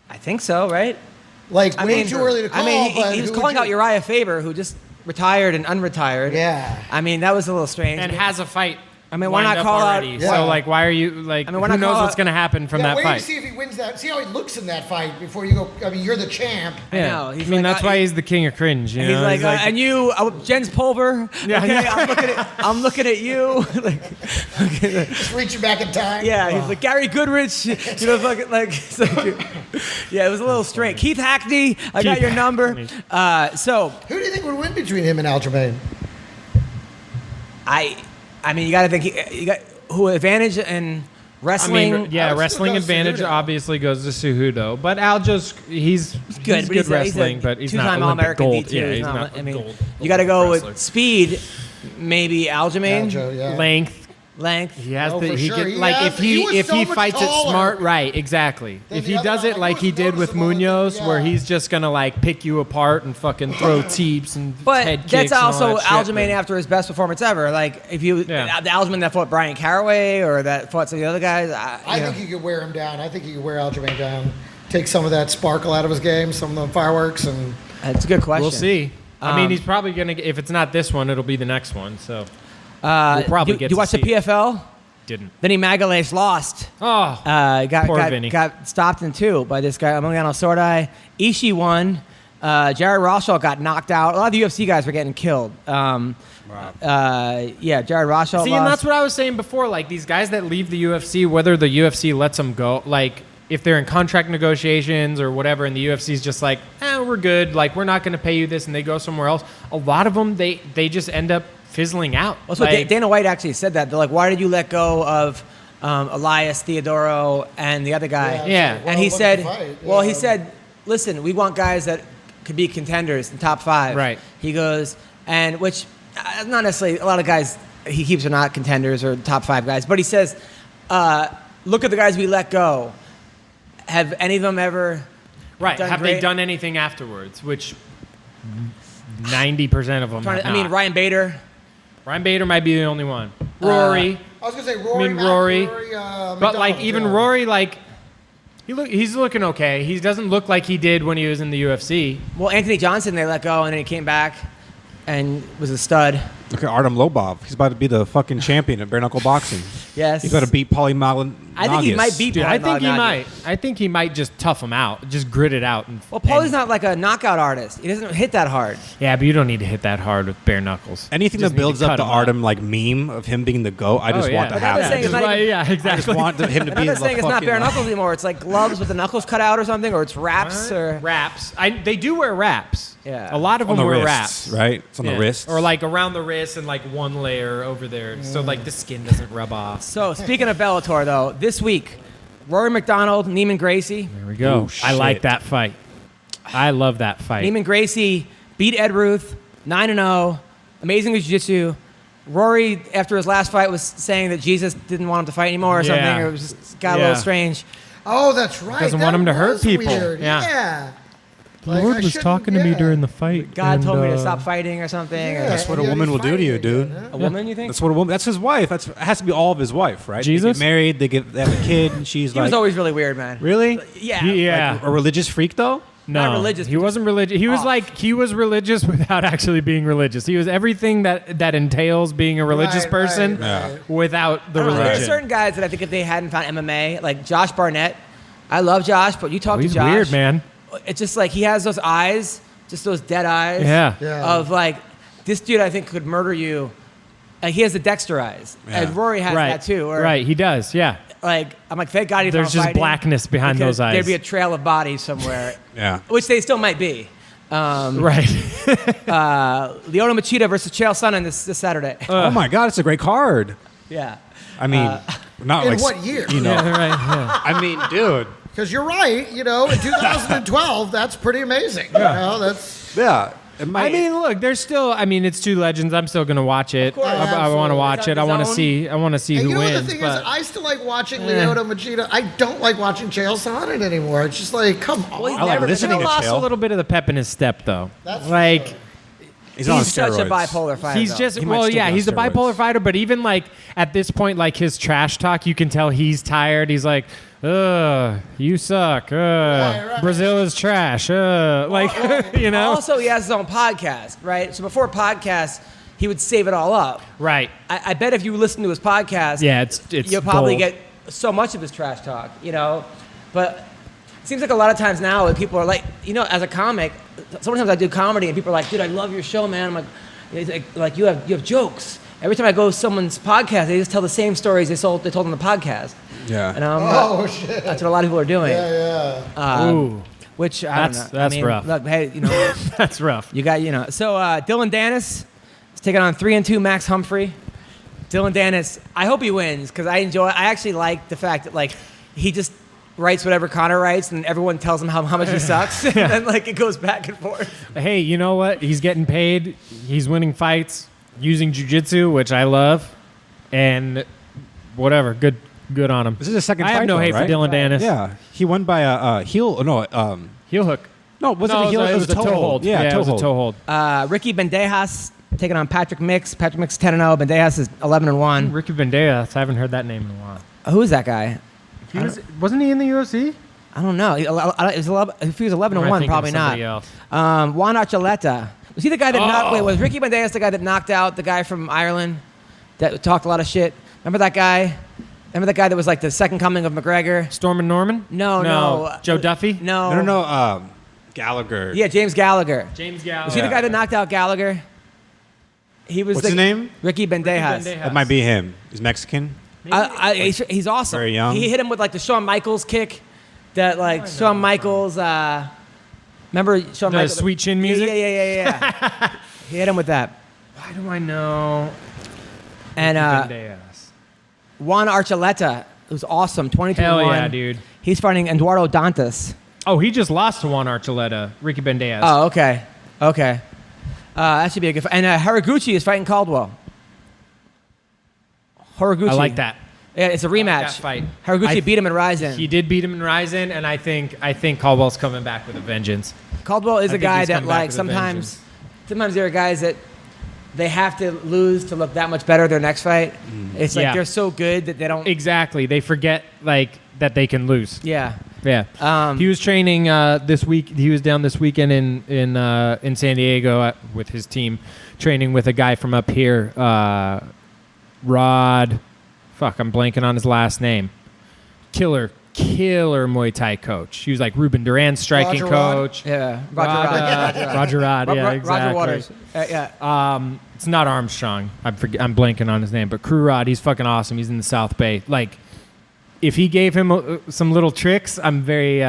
I think so, right? Like, way too early to call. I mean, but he was who calling would out you- Uriah Faber, who just retired and unretired. Yeah. I mean, that was a little strange. And has a fight. I mean, why not lined up call out- already. Yeah. So like, why are you like? I mean, why who not knows call what's out- going to happen from that wait fight? to see if he wins that. See how he looks in that fight before you go. I mean, you're the champ. Yeah, know, I he's mean like, that's why he's the king of cringe. You He's know? like, and you, Jens Pulver. Yeah, okay, yeah. I'm looking at you. Like, Just reaching back in time. yeah, he's like Gary Goodrich. You know, fucking like, it's like, yeah, it was a little strange. Keith Hackney, I got Keith your number. So Who do you think would win between him and Aljamain? I mean, you got to think you got who advantage in wrestling. I mean, yeah, I was wrestling gonna go advantage Cejudo. obviously goes to Cejudo, but Aljo's he's good, but wrestling, he's a but he's two-time not Olympic All-American gold. D2. Yeah, He's he's not- not. I mean, gold. you got to go wrestler. with speed. Maybe Aljamain, Aljo, yeah. Length. length. He has Oh, the for he sure. could He like has- he was if so he much fights it taller smart, right? Exactly. than If the he other does guy. it like He he was did with noticeable, Munoz, yeah. where he's just gonna like pick you apart and fucking throw teeps and But head that's kicks and all also that shit, Aljamain then- after his best performance ever. Like if you Yeah. the Aljamain that fought Brian Caraway or that fought some of the other guys. I think he could wear him down. I think he could wear Aljamain down. Take some of that sparkle out of his game, some of the fireworks, and That's a good question. We'll see. I mean, he's probably gonna. If it's not this one, it'll be the next one. So We'll probably do, get do you to watch the see it. PFL? didn't. Vinny Magalhaes lost. Oh, Poor Vinny. got stopped in two by this guy, Emiliano Sordai. Ishii won. Jared Roshaw got knocked out. A lot of the UFC guys were getting killed. Yeah, Jared Roshaw see, lost. and that's what I was saying before. Like these guys that leave the UFC, whether the UFC lets them go, like if they're in contract negotiations or whatever, and the UFC's just like, we're good. Like we're not going to pay you this, and they go somewhere else. A lot of them, they just end up fizzling out. Well, so Like, Dana White actually said that. They're like, why did you let go of Elias Theodoro and the other guy? Yeah. Well, And he look at said, the fight. well, he Yeah. said, listen, we want guys that could be contenders in top five. Right. He goes, and which not necessarily a lot of guys he keeps are not contenders or top five guys, but he says, look at the guys we let go. Have any of them ever right? done Have they great? done anything afterwards? Which 90% of them. Have I mean, not. Ryan Bader. Ryan Bader might be the only one. Rory. I was gonna say Rory. I mean, Rory. But like McDonald, even yeah. Rory, like he's looking okay. He doesn't look like he did when he was in the UFC. Well, Anthony Johnson they let go, and then he came back and was a stud. Look at Artem Lobov. He's about to be the fucking champion of bare knuckle boxing. Yes. He's got to beat Paulie Malignagis. I think he might beat Dude, I think he Malignaggi. might. I think he might just tough him out, just grit it out. And, Well, Paulie's and- not like a knockout artist. He doesn't hit that hard. Yeah, but you don't need to hit that hard with bare knuckles. Anything Just that need to builds cut up the him Artem like meme of him being the GOAT, I just want to But have I'm saying that. it's not even- yeah, I just exactly. want him to be I'm the not saying it's not fucking, bare like- knuckles anymore. It's like gloves with the knuckles cut out or something, or it's wraps or Wraps. They do wear wraps. Yeah. A lot of on them the wear wrists, wraps. right? It's on Yeah. the wrist. Or like around the wrist and like one layer over there. So like the skin doesn't rub off. So speaking of Bellator, though, this week, Rory McDonald, Neiman Gracie. There we go. Ooh, I like shit. that fight. I love that fight. Neiman Gracie beat Ed Ruth 9-0. Amazing jiu-jitsu. Rory, after his last fight, was saying that Jesus didn't want him to fight anymore or something. Yeah. It was just got a little Yeah. strange. Oh, that's right. Doesn't That want him to hurt was people. Weird. Yeah. Yeah. The Like, Lord I was shouldn't- talking to me yeah. during the fight. God told me to and, stop fighting or something. Yeah, Or That's what a and yet woman he's will do to you, fighting dude. again, huh? a woman, you think? That's what a woman. That's his wife. It has to be all of his wife, right? They Jesus? get married. They have a kid, and she's He like, was always really weird, man. really? Yeah. Yeah. A religious freak, though. No, Not religious, He wasn't religious. He was off. like he was religious without actually being religious. He was everything that entails being a religious Right, person right, right. without the I don't know, religion. there's certain guys that I think if they hadn't found MMA, like Josh Barnett, I love Josh, but you talk to He's Josh. weird, man. It's just like he has those eyes, just those dead eyes. Yeah. Yeah. Of like, this dude I think could murder you. Like he has the Dexter eyes, Yeah. and Rory has Right. that too. Or, Right. He does. Yeah. Like I'm like, thank God he's There's not just fighting, blackness behind because those eyes. There'd be a trail of bodies somewhere, Yeah. which they still might be. Right. Leona Machida versus Chael Sonnen this Saturday. Oh my God, it's a great card. Yeah. I mean, not In like what year? You know. Yeah, right. Yeah. I mean, dude. Because you're right. In 2012, that's pretty amazing. You know, that's Yeah. It might, I mean, look, there's still. I mean, it's two legends. I'm still gonna watch it. course. I want to Absolutely. watch It's it. on I want to DAZN. see. I want to see And who you know wins. what the thing is? but I still like watching Leota Machida. I don't like watching Chael Sonnen anymore. It's just like, come on. Well, he's I like never- listening Chael to lost Chael. a little bit of the pep in his step, though. That's like, true. He's on such a steroids. bipolar fighter. He's though. just He might still be on he's a steroids. bipolar fighter, but even like at this point, like his trash talk, you can tell he's tired. He's like, you suck. right. Brazil is trash. Like, you know? Also, he has his own podcast, right? So before podcasts, he would save it all up. Right. I bet if you listen to his podcast, Yeah, it's you'll probably gold. get so much of his trash talk, you know? But it seems like a lot of times now when people are like, you know, as a comic, sometimes I do comedy and people are like, dude, I love your show, man. I'm like you have jokes. Every time I go to someone's podcast, they just tell the same stories they told on the podcast. Yeah. And Shit. that's what a lot of people are doing. Yeah. Ooh. Which I don't know. That's rough. Look, hey, you know, That's rough. you got, you know. So Dylan Dennis is taking on 3-2 Max Humphrey. Dylan Dennis, I hope he wins because I actually like the fact that like he just writes whatever Connor writes and everyone tells him how much he sucks. And then like it goes back and forth. Hey, you know what? He's getting paid. He's winning fights using jiu-jitsu, which I love. And whatever. Good on him. This is his second I fight, have no though, hate right? for Dylan Dennis. Yeah. He won by a heel. Heel hook. No, was it a heel? It was a toe hold. Yeah, it was a toe hold. Ricky Bandejas taking on Patrick Mix. Patrick Mix 10-0. Bandejas is 11-1. Ricky Bandejas. I haven't heard that name in a while. Who is that guy? Wasn't he in the UFC? I don't know. If he was 11-1, probably not. Else. Juan Archuleta. Was he the guy that knocked? Wait, was Ricky Bandejas the guy that knocked out the guy from Ireland that talked a lot of shit? Remember that guy? Remember that guy that was like the second coming of McGregor? Stormin' Norman? No. Joe Duffy? No. No. Gallagher. Yeah, James Gallagher. James Gallagher. Was he the guy that knocked out Gallagher? He was. What's his name? Ricky Bandejas. That might be him. He's Mexican. He's awesome. Very young. He hit him with like the Shawn Michaels kick. That like Shawn Michaels. Remember Shawn The Michaels? sweet chin music? Yeah. He hit him with that. Why do I know? And Bandejas. Juan Archuleta, who's awesome, 22-1. Hell yeah, dude. He's fighting Eduardo Dantas. Oh, he just lost to Juan Archuleta. Ricky Bandejas. Oh, okay. That should be a good fight. And Haraguchi is fighting Caldwell. Haraguchi. I like that. Yeah, it's a rematch. that fight. Haraguchi beat him in Ryzen. He did beat him in Ryzen, and I think Caldwell's coming back with a vengeance. Caldwell is I a think guy he's that come back like with a sometimes there are guys that they have to lose to look that much better their next fight. It's like Yeah. they're so good that they don't. Exactly. They forget like that they can lose. Yeah. Yeah. He was training this week. He was down this weekend in San Diego with his team, training with a guy from up here, Rod. Fuck, I'm blanking on his last name. Killer Muay Thai coach. He was like Ruben Duran's striking Roger Rod? coach. Yeah. Roger Rod. Yeah, exactly. Roger Waters. Yeah. It's not Armstrong. I'm blanking on his name, but Crew Rod. He's fucking awesome. He's in the South Bay. Like, if he gave him some little tricks, I'm very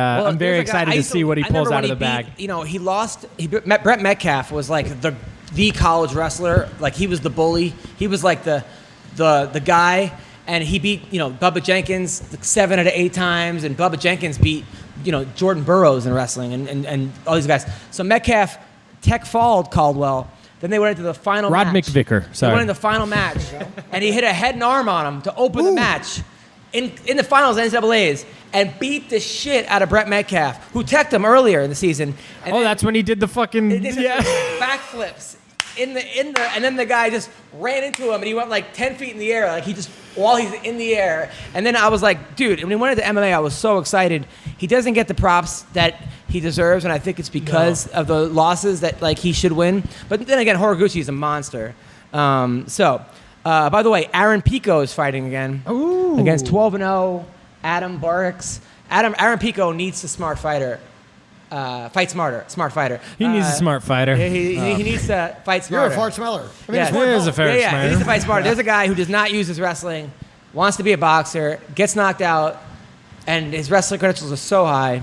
excited to see what he pulls out of the bag. You know, he lost. Brett Metcalf was like the college wrestler. Like he was the bully. He was like the guy, and he beat Bubba Jenkins 7 out of 8 times, and Bubba Jenkins beat Jordan Burroughs in wrestling and all these guys. So Metcalf tech-falled Caldwell. Then they went into the final Rod match. McVicker. They Sorry. went into the final match, and he hit a head and arm on him to open the match in the finals of NCAAs and beat the shit out of Brett Metcalf, who teched him earlier in the season. And then That's when he did the fucking they did backflips in the and then the guy just ran into him and he went like 10 feet in the air, like while he's in the air. And then I was like, dude, when he went into MMA, I was so excited. He doesn't get the props that he deserves, and I think it's because of the losses that like he should win. But then again, Horiguchi is a monster. By the way, Aaron Pico is fighting again against 12-0 Adam Barracks. Aaron Pico needs a smart fighter. Fight smarter, smart fighter. He needs a smart fighter. He needs to fight You're smarter. a fart smeller. I mean, Yeah. it's worth He is all. a fair He smarter. needs to fight smarter. There's a guy who does not use his wrestling, wants to be a boxer, gets knocked out, and his wrestling credentials are so high.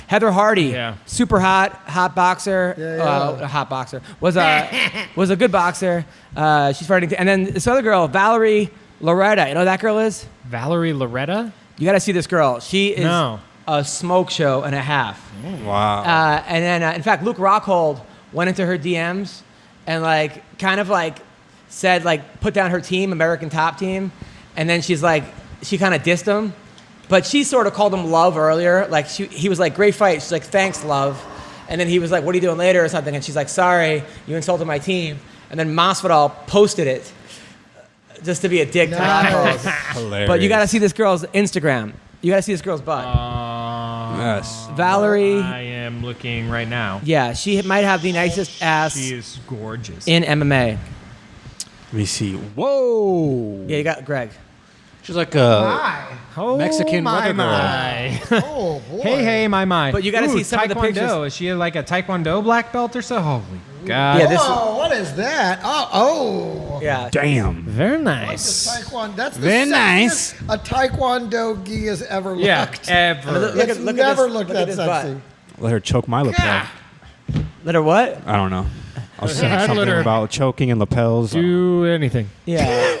Heather Hardy, super hot boxer, a hot boxer, was a good boxer. She's fighting, and then this other girl, Valerie Loretta. You know who that girl is? Valerie Loretta? You got to see this girl. She is No. a smoke show and a half. Wow. And then, in fact, Luke Rockhold went into her DMs and kind of said put down her team, American Top Team, and then she kind of dissed him, but she sort of called him Love earlier. He was like, great fight. She's like, thanks, Love. And then he was like, what are you doing later or something? And she's like, sorry, you insulted my team. And then Masvidal posted it just to be a dick to Nice. Hilarious. But you got to see this girl's Instagram. You got to see this girl's butt. Yes. Valerie. I am looking right now. Yeah, she might have the nicest ass She is gorgeous. in MMA. Let me see. Whoa. Yeah, you got Greg. She's like a Hi. Oh, Mexican my, weather girl. my. Oh boy. Hey, my. But you gotta Ooh, see some of the Taekwondo. pictures. Is she like a Taekwondo black belt or so? Holy God. Yeah, this- Whoa, what is that? Oh. Yeah. damn. Very That's nice. a Taekwondo. That's the Very sexiest nice. a Taekwondo gi has ever Yeah, looked. ever. Look It's at- look at never this- looked look at that this butt. sexy. Let her choke my lapel. Let her what? I don't know. I was saying I'd let something her about choking and lapels. Do anything. Yeah.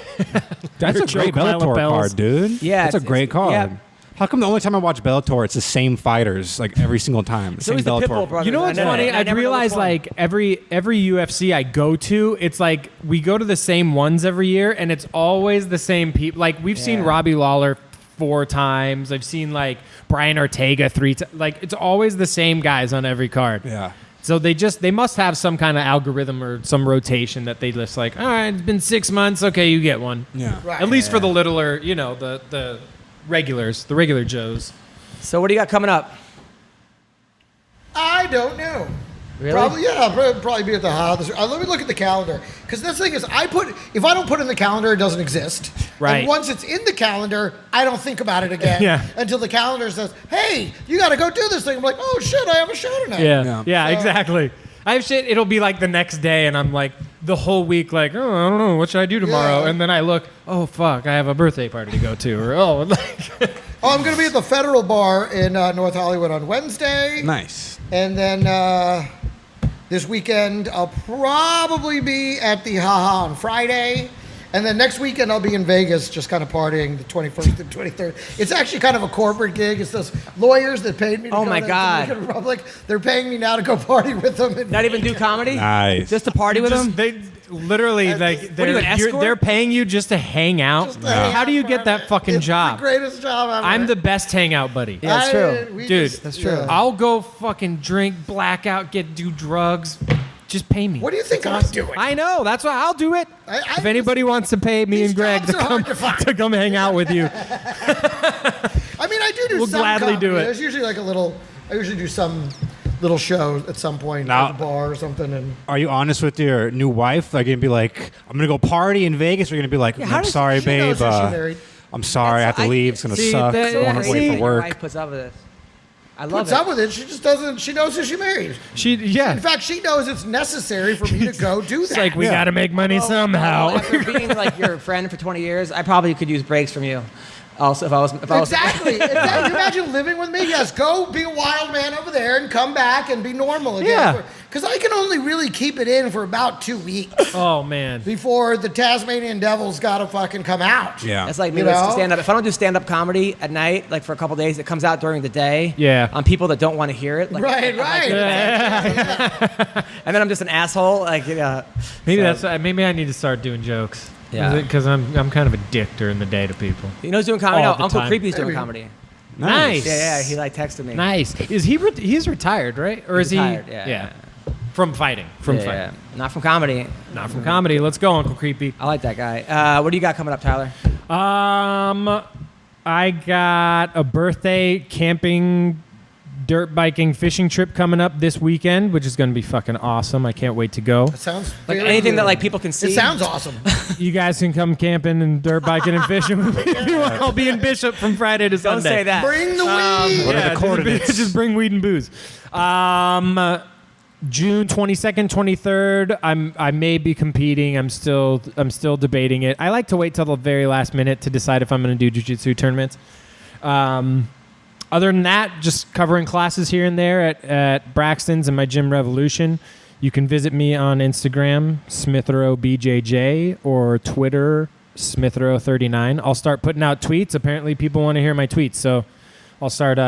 That's a great choke my Bellator lapels. card, dude. Yeah, that's a it's- great it's- card. yeah. How come the only time I watch Bellator, it's the same fighters like every single time? The So same he's the Bellator. Pitbull brother. You know what's I know funny? that. I I've never know realized which one. like every UFC I go to, it's like we go to the same ones every year, and it's always the same people. Like we've seen Yeah. Robbie Lawler 4 times. I've seen like Brian Ortega 3 times. Like it's always the same guys on every card. Yeah. So they must have some kind of algorithm or some rotation that they just like. All right, it's been 6 months. Okay, you get one. Yeah. Right. At least for the littler, the regulars, the regular Joes. So what do you got coming up? I don't know. Really? Probably, yeah. Probably be at the house. Let me look at the calendar. Because the thing is, if I don't put it in the calendar, it doesn't exist. Right. And once it's in the calendar, I don't think about it again. Yeah. Until the calendar says, "Hey, you got to go do this thing." I'm like, "Oh shit, I have a show tonight." Yeah, So- exactly. I have shit. It'll be like the next day, and I'm like the whole week, like, oh, I don't know, what should I do tomorrow? Yeah. And then I look, oh fuck, I have a birthday party to go to, or oh, like, Oh, I'm going to be at the Federal Bar in North Hollywood on Wednesday. Nice. And then this weekend, I'll probably be at the Haha on Friday. And then next weekend, I'll be in Vegas just kind of partying the 21st and 23rd. It's actually kind of a corporate gig. It's those lawyers that paid me to Oh go my to the God. Dominican Republic. They're paying me now to go party with them. Not even do comedy? Nice. Just to party with them? they literally like What are you, an escort? they're paying you just to hang out. Just to hang How do you out get that for- fucking it's job? the greatest job ever. I'm the best hangout buddy. Yeah, that's true. Dude, that's true. I'll go fucking drink, blackout, do drugs. Just pay me. What do you think I'm doing? I know. That's why I'll do it. If anybody wants to pay me These and Greg jobs to are hard come, to find. to come hang out with you, I mean, I do We'll some gladly comedy. do it. There's usually I usually do some little show at some point Now- at a bar or something. And Are you honest with your new wife? Like, you're gonna be like, I'm gonna go party in Vegas. Or you're gonna be like, how I'm does- sorry, she babe. knows who she married. I'm sorry. I have to leave. It's gonna suck. that- I want to wait see- for work. My wife puts up with this. I love puts it. up with it. She just doesn't. She knows who she married. In fact, she knows it's necessary for me to go do that. It's like we got to make money Well, somehow. after being like your friend for 20 years, I probably could use breaks from you. Also, if I was Exactly. Exactly. You imagine living with me? Yes, go be a wild man over there and come back and be normal again. Yeah. Because I can only really keep it in for about 2 weeks Oh man. before the Tasmanian Devil's got to fucking come out. Yeah. That's like me You with know? stand up. If I don't do stand up comedy at night, like for a couple days, it comes out during the day. Yeah. On people that don't want to hear it. Like, Right, right. And then I'm just an asshole. Like, Maybe so- maybe I need to start doing jokes. Yeah. Because I'm kind of a dick during the day to people. You know who's doing comedy? All No, the Uncle time. Creepy's doing Maybe. comedy. Nice. Yeah, he like texted me. Nice. Is he? He's retired, right? Or is Retired, he? yeah. From fighting. From Yeah, fighting. yeah. Not from comedy. Not from comedy. Let's go, Uncle Creepy. I like that guy. What do you got coming up, Tyler? I got a birthday camping, dirt biking, fishing trip coming up this weekend, which is going to be fucking awesome. I can't wait to go. It sounds Like very anything that good. like people can see. It sounds awesome. You guys can come camping and dirt biking and fishing with me if you want. I'll be in Bishop from Friday to Don't Sunday. say that. Bring the weed. What are the coordinates? Just bring weed and booze. June 22nd, 23rd. I may be competing. I'm still debating it. I like to wait till the very last minute to decide if I'm going to do jiu-jitsu tournaments. Other than that, just covering classes here and there at Braxton's and my gym Revolution. You can visit me on Instagram, SmithRowBJJ, or Twitter, SmithRow39. I'll start putting out tweets. Apparently, people want to hear my tweets, so I'll start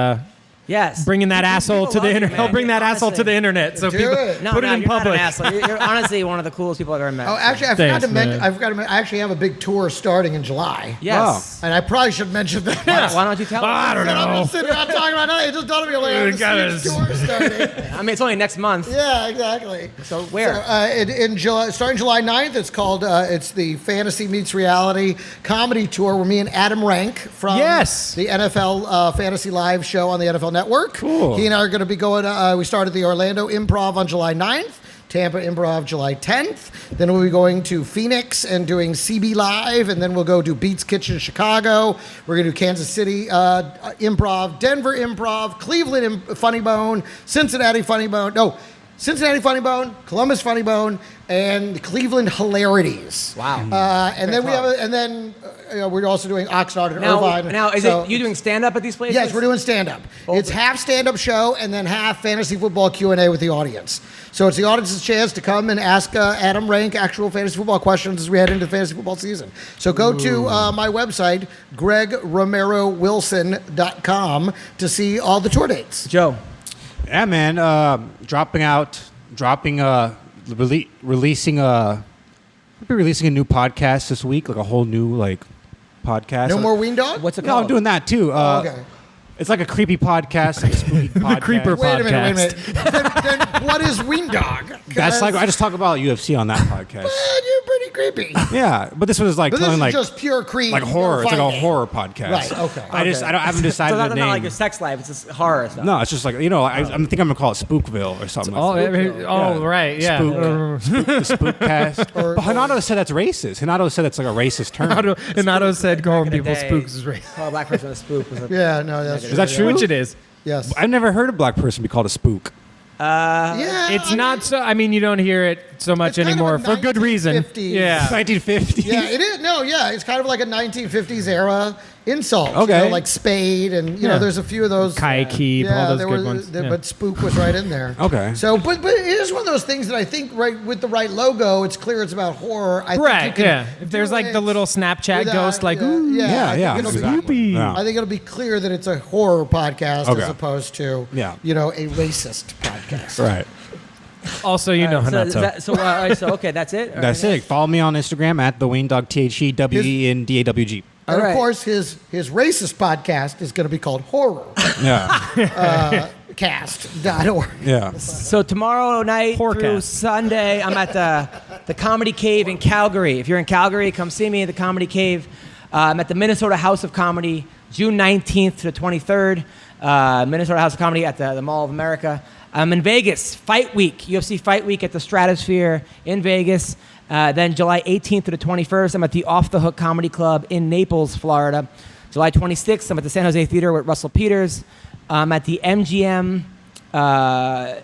Yes. Bringing that asshole People to the love you, internet. man. He'll bring that asshole to the internet. So Do people it. No, put it in you're not public. an asshole. You're honestly one of the coolest people I've ever met. Oh, actually, I Thanks, forgot to mention. man. I actually have a big tour starting in July. Yes. And I probably should mention that. Why don't you tell us? I don't I'm know. just sitting around talking about it. It just dawned on me like, I have this huge tour starting. I mean, it's only next month. Yeah, exactly. So where? In July, starting July 9th, it's called it's the Fantasy Meets Reality comedy tour where me and Adam Rank from the NFL Fantasy Live show on the NFL Network. Cool. He and I are going to be going. We started the Orlando Improv on July 9th. Tampa Improv July 10th. Then we'll be going to Phoenix and doing CB Live, and then we'll go do Beats Kitchen Chicago. We're going to do Kansas City Improv, Denver Improv, Cleveland Funny Bone, Cincinnati Funny Bone. No, Cincinnati Funny Bone, Columbus Funny Bone, and Cleveland Hilarities. Wow. And then we have, we're also doing Oxnard and Irvine. Now, is it you doing stand-up at these places? Yes, we're doing stand-up. It's half stand-up show and then half fantasy football Q&A with the audience. So it's the audience's chance to come and ask Adam Rank actual fantasy football questions as we head into the fantasy football season. So go to my website, GregRomeroWilson.com, to see all the tour dates. Joe. Yeah, man. Releasing a new podcast this week, like a whole new podcast. No more Weendawg? What's it No, called? I'm doing that too. Okay. It's like a creepy podcast, like a spooky podcast. creeper Wait a minute. then what is Weendawg? That's like I just talk about UFC on that podcast. You're pretty creepy. Yeah, but this one is like But this telling is just pure creep. like horror. It's like a fighting. horror podcast. Right, okay. I haven't decided So that's the not name. like your sex life. It's just horror stuff. No, it's just like I think I'm gonna call it Spookville or something. Oh, like that. right, yeah. The Spookcast. But Hanato said that's racist. Hanato said it's like a racist term. Hanato said calling Back in the people day, spooks is racist. Call a black person a spook. Was a Yeah, no, that's Is that true? Which it is. Yes. I've never heard a black person be called a spook. Yeah, It's not so. I mean, you don't hear it so much It's kind of anymore a for good reason. 1950s. Yeah. 1950s. Yeah, it is. No, yeah, it's kind of like a 1950s era insult. Okay. Like Spade, and there's a few of those. Kai Keep, all those there good were, ones. Yeah. But Spook was right in there. Okay. So, but it is one of those things that I think with the right logo, it's clear it's about horror. I think you Right, can yeah. If there's do like the it little Snapchat without- ghost, like, ooh. yeah, Yeah, I think it'll exactly. Spoopy. Yeah. I think it'll be clear that it's a horror podcast Okay. as opposed to, Yeah. a racist podcast. Right. Also, you know Hanato. Okay, that's it? That's it. Follow me on Instagram at the Weendawg, TheWeendawg. And All right. of course, his racist podcast is going to be called Horror Yeah. Cast.org. Yeah. So tomorrow night through Forecast. Sunday, I'm at the Comedy Cave in Calgary. If you're in Calgary, come see me at the Comedy Cave. I'm at the Minnesota House of Comedy, June 19th to the 23rd. Minnesota House of Comedy at the Mall of America. I'm in Vegas, Fight Week, UFC Fight Week at the Stratosphere in Vegas. Then July 18th to the 21st, I'm at the Off the Hook Comedy Club in Naples, Florida. July 26th, I'm at the San Jose Theater with Russell Peters. I'm at the MGM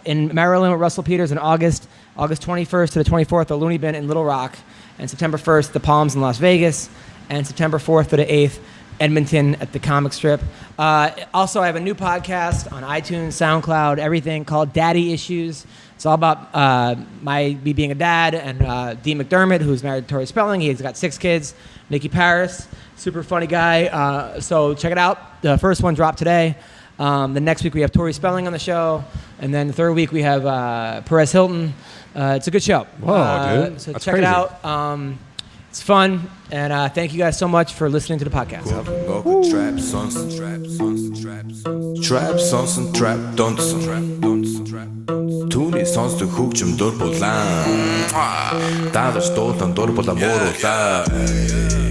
in Maryland with Russell Peters in August 21st to the 24th, the Looney Bin in Little Rock. And September 1st, the Palms in Las Vegas. And September 4th to the 8th, Edmonton at the Comic Strip. Also, I have a new podcast on iTunes, SoundCloud, everything called Daddy Issues. It's all about me being a dad, and Dee McDermott, who's married to Tori Spelling. He's got 6 kids. Nikki Paris, super funny guy. So check it out. The first one dropped today. The next week we have Tori Spelling on the show, and then the third week we have Perez Hilton. It's a good show. Whoa, dude. So That's check crazy. it out. It's fun, and thank you guys so much for listening to the podcast. Trap sons and trap sons and trap dansen. Түүний сонсдог хөгжим дур булаан. Даавар дуулан дур булаа мууруулаа.